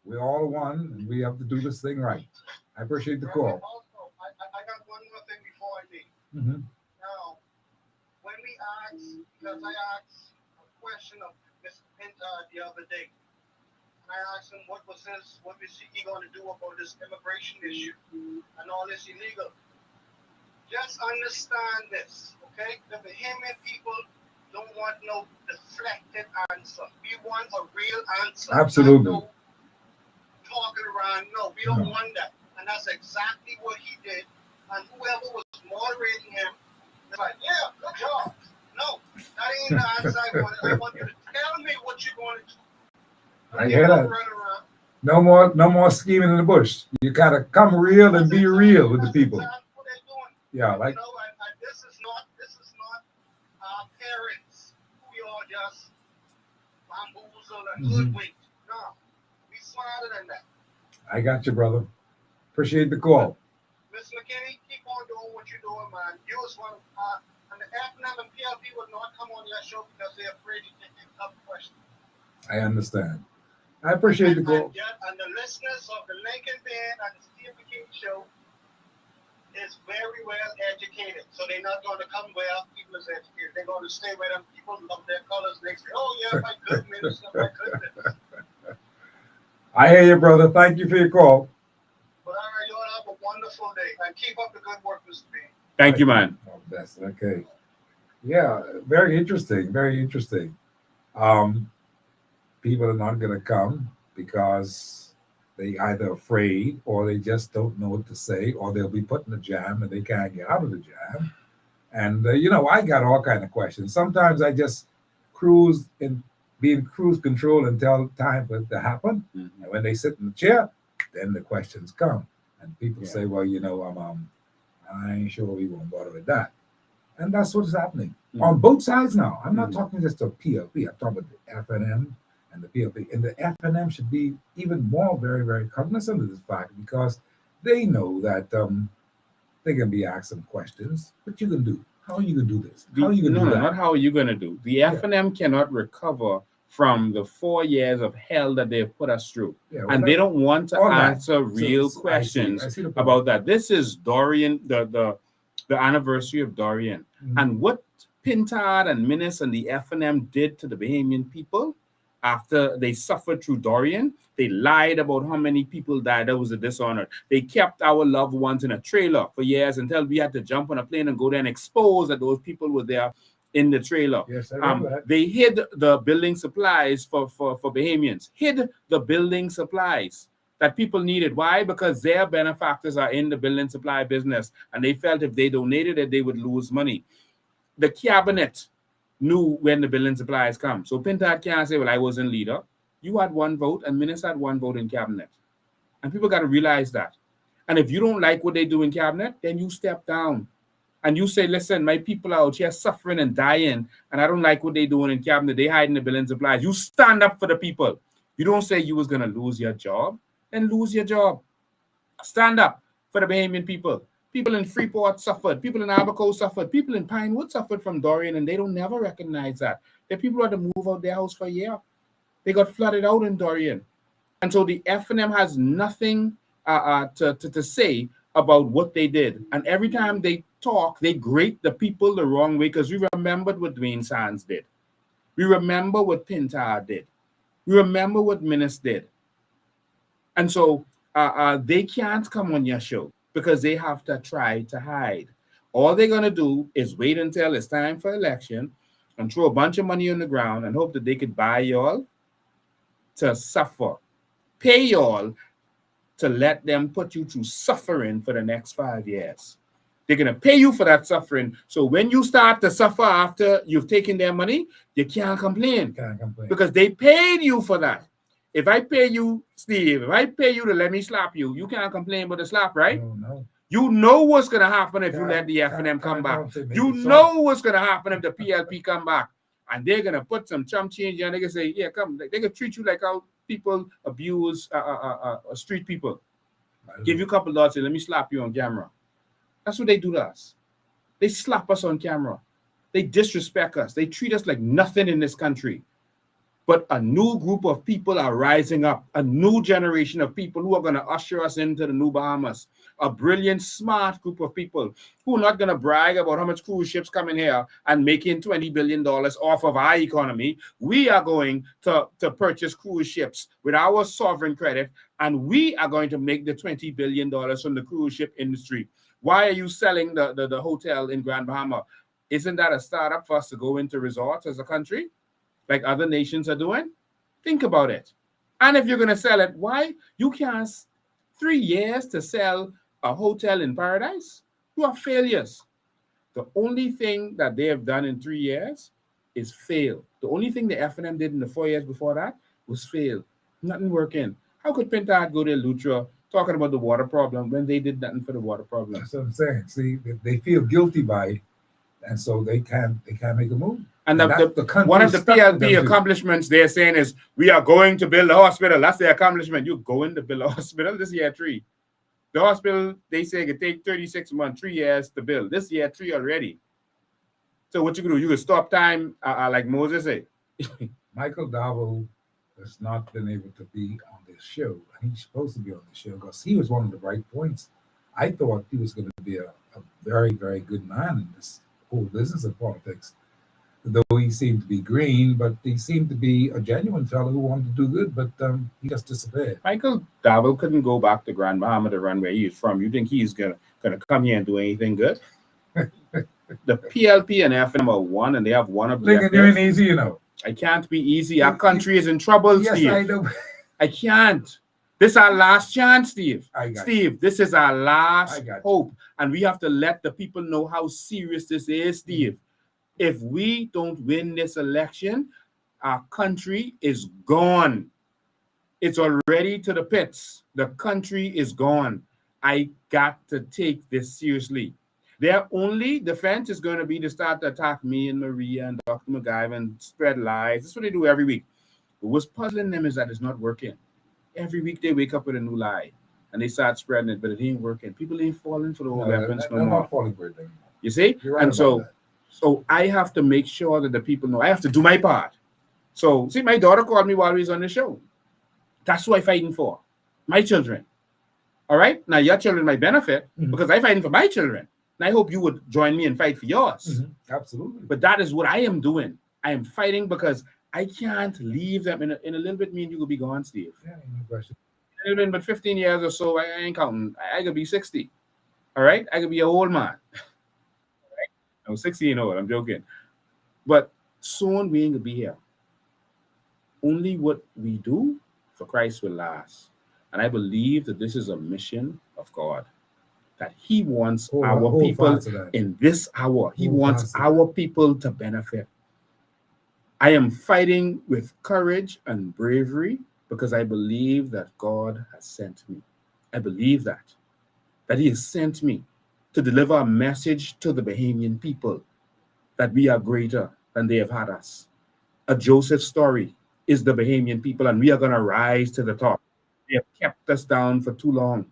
We're all one, and we have to do this thing right. I appreciate the call. Also, I got one more thing before I leave. Mm-hmm. Now, when we asked, because I asked a question of Mr. Pinta the other day, I asked him what is he going to do about this immigration issue and all this illegal. Just understand this, okay? The Bahamian people don't want no deflected answer. We want a real answer. Absolutely. No talking around. No, we don't want that. And that's exactly what he did. And whoever was moderating him, they're like, yeah, good job. No, that ain't the answer I want. I want you to tell me what you're going to do. I hear that. No more scheming in the bush. You gotta come real and be real with the people. Yeah, like. And this is not our parents. We are just bamboozled and hoodwinked. No, we smarter than that. I got you, brother. Appreciate the call. Mr. Mckinney, keep on doing what you're doing, man. You was one, and the FNM and PLP would not come on your show because they're afraid to take tough questions. I understand. I appreciate the call. And the listeners of the Lincoln Band and the Steve McKinney show is very well educated. So they're not going to come where people is educated. They're going to stay where them people love their colors. They say, oh, yeah, my goodness, my goodness. I hear you, brother. Thank you for your call. But all right, y'all have a wonderful day. And and keep up the good work, Mr. B. Thank you, man. Oh, that's okay. Yeah, very interesting. Very interesting. People are not going to come because they either afraid or they just don't know what to say, or they'll be put in a jam and they can't get out of the jam. And I got all kind of questions. Sometimes I just cruise and be in cruise control until time for it to happen. Mm-hmm. And when they sit in the chair, then the questions come. And people Yeah. say, well, I ain't sure we won't bother with that. And that's what's happening on both sides now. I'm not talking just of PLP. I'm talking about the FNM and the PLP. And the FNM should be even more very, very cognizant of this fact because they know that they can be asked some questions. What you gonna do? How are you gonna do this? How are you gonna do that? Not how are you gonna do. The FNM cannot recover from the 4 years of hell that they've put us through. Yeah, and they don't want to answer real So questions I see the point. about that. This is Dorian, the anniversary of Dorian. Mhm. And what Pintard and Minnis and the FNM did to the Bahamian people after they suffered through Dorian, they lied about how many people died. That was a dishonor. They kept our loved ones in a trailer for years until we had to jump on a plane and go there and expose that those people were there in the trailer. Yes, I remember that. They hid the building supplies for Bahamians, hid the building supplies that people needed. Why? Because their benefactors are in the building supply business, and they felt if they donated it, they would lose money. The cabinet knew when the building supplies come. So Pintard can't say, well, I wasn't leader. You had one vote, and Minister had one vote in cabinet. And people got to realize that. And if you don't like what they do in cabinet, then you step down. And you say, listen, my people are out here suffering and dying, and I don't like what they're doing in cabinet. They hiding the building supplies. You stand up for the people. You don't say you was going to lose your job, then lose your job. Stand up for the Bahamian people. People in Freeport suffered. People in Abaco suffered. People in Pinewood suffered from Dorian, and they don't never recognize that. The people had to move out their house for a year. They got flooded out in Dorian. And so the FNM has nothing to say about what they did. And every time they talk, they grate the people the wrong way because we remembered what Dwayne Sands did. We remember what Pintard did. We remember what Minnis did. And so they can't come on your show because they have to try to hide. All they're going to do is wait until it's time for election and throw a bunch of money on the ground and hope that they could buy y'all to suffer, pay y'all to let them put you through suffering for the next 5 years. They're going to pay you for that suffering. So when you start to suffer after you've taken their money, you can't complain. Because they paid you for that. If I pay you, Steve, if I pay you to let me slap you, you can't complain about the slap, right? No. You know what's going to happen if you let the FNM come back. You know what's going to happen if the PLP come back. And they're going to put some chump change and they're going to say, yeah, come. They're going to treat you like how people abuse street people. Give you a couple dollars, say, let me slap you on camera. That's what they do to us. They slap us on camera. They disrespect us. They treat us like nothing in this country. But a new group of people are rising up, a new generation of people who are going to usher us into the new Bahamas, a brilliant, smart group of people who are not going to brag about how much cruise ships come in here and making $20 billion off of our economy. We are going to purchase cruise ships with our sovereign credit, and we are going to make the $20 billion from the cruise ship industry. Why are you selling the hotel in Grand Bahama? Isn't that a startup for us to go into resorts as a country? Like other nations are doing? Think about it. And if you're going to sell it, why? You can't 3 years to sell a hotel in paradise? You are failures. The only thing that they have done in 3 years is fail. The only thing the FNM did in the 4 years before that was fail. Nothing working. How could Pintard go to Lutra talking about the water problem when they did nothing for the water problem? That's what I'm saying. See, they feel guilty by it, and so they can't make a move. And the one of the PLP accomplishments they're saying is, we are going to build a hospital. That's the accomplishment. You're going to build a hospital this year 3. The hospital, they say, it could take 36 months, 3 years to build. This year 3 already. So what you can do? You can stop time like Moses said. Michael Davo has not been able to be on this show. And he's supposed to be on the show because he was one of the right points. I thought he was going to be a very, very good man in this whole business of politics. though he seemed to be green, but he seemed to be a genuine fellow who wanted to do good, but he just disappeared. Michael Dowell couldn't go back to Grand Bahama to run where he is from. You think he's gonna come here and do anything good? The PLP and FM are one, and they have one Lincoln, you ain't objective. easy, you know. I can't be easy. Our country is in trouble, Yes, Steve. I know. I can't. This is our last chance, Steve. I got Steve, this is our I last got you. hope. And we have to let the people know how serious this is, Steve. If we don't win this election, our country is gone. It's already to the pits. The country is gone. I got to take this seriously. Their only defense is going to be to start to attack me and Maria and Dr. McGive and spread lies. That's what they do every week. But what's puzzling them is that it's not working. Every week they wake up with a new lie and they start spreading it, but it ain't working. People ain't falling for the old weapons no I'm more. not falling for it anymore. You see? You're right And about that. so I have to make sure that the people know I have to do my part. So see, my daughter called me while we was on the show. That's who I'm fighting for. My children. All right? Now your children might benefit because I'm fighting for my children. And I hope you would join me and fight for yours. Absolutely. But that is what I am doing. I am fighting because I can't leave them in a little bit. Me and you will be gone, Steve. Yeah, no question. In a little bit, but 15 years or so, I ain't counting. I could be 60. All right? I could be an old man. All right? I'm 60 and old. I'm joking. But soon we ain't gonna be here. Only what we do for Christ will last. And I believe that this is a mission of God. That He wants our people in this hour. He wants our people to benefit. I am fighting with courage and bravery because I believe that God has sent me. I believe that He has sent me to deliver a message to the Bahamian people that we are greater than they have had us. A Joseph story is the Bahamian people, and we are going to rise to the top. They have kept us down for too long,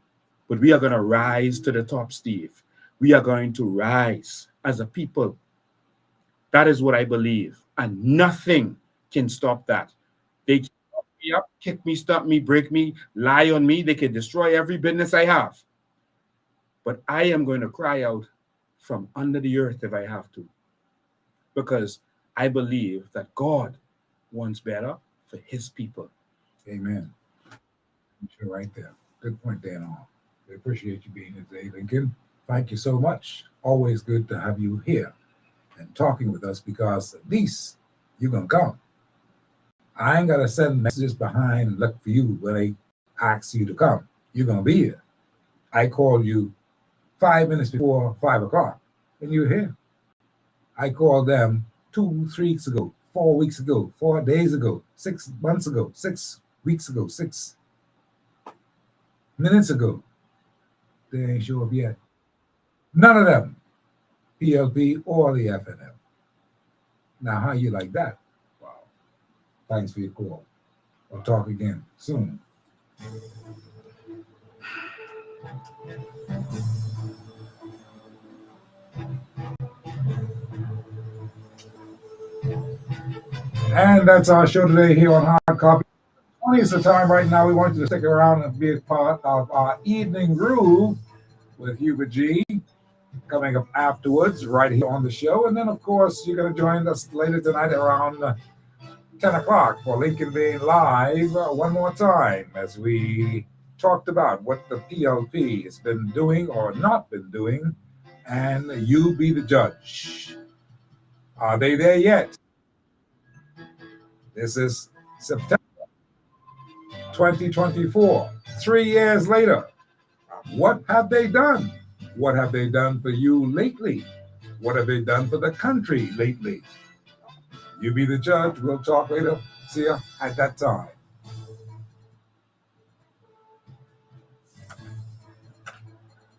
but we are going to rise to the top, Steve. We are going to rise as a people. That is what I believe, and nothing can stop that. They can lock me up, kick me, stop me, break me, lie on me. They can destroy every business I have. But I am going to cry out from under the earth if I have to, because I believe that God wants better for His people. Amen. You're right there. Good point, Dan. We appreciate you being here today, Lincoln. Thank you so much. Always good to have you here and talking with us, because at least you're going to come. I ain't got to send messages behind and look for you when they ask you to come. You're going to be here. I called you 5 minutes before 5 o'clock, and you're here. I called them 2, 3 weeks ago, 4 weeks ago, 4 days ago, 6 months ago, 6 weeks ago, 6 minutes ago. They ain't show up yet. None of them, PLP or the FNM. Now, how you like that? Wow. Thanks for your call. We'll talk again soon. And that's our show today here on Hard Copy. 20 is the time right now. We want you to stick around and be a part of our evening groove with Hubert G. coming up afterwards right here on the show. And then, of course, you're going to join us later tonight around 10 o'clock for Lincoln Being Live one more time as we talked about what the PLP has been doing or not been doing, and you be the judge. Are they there yet? This is September 2024, 3 years later. What have they done? What have they done for you lately? What have they done for the country lately? You be the judge. We'll talk later. See you at that time.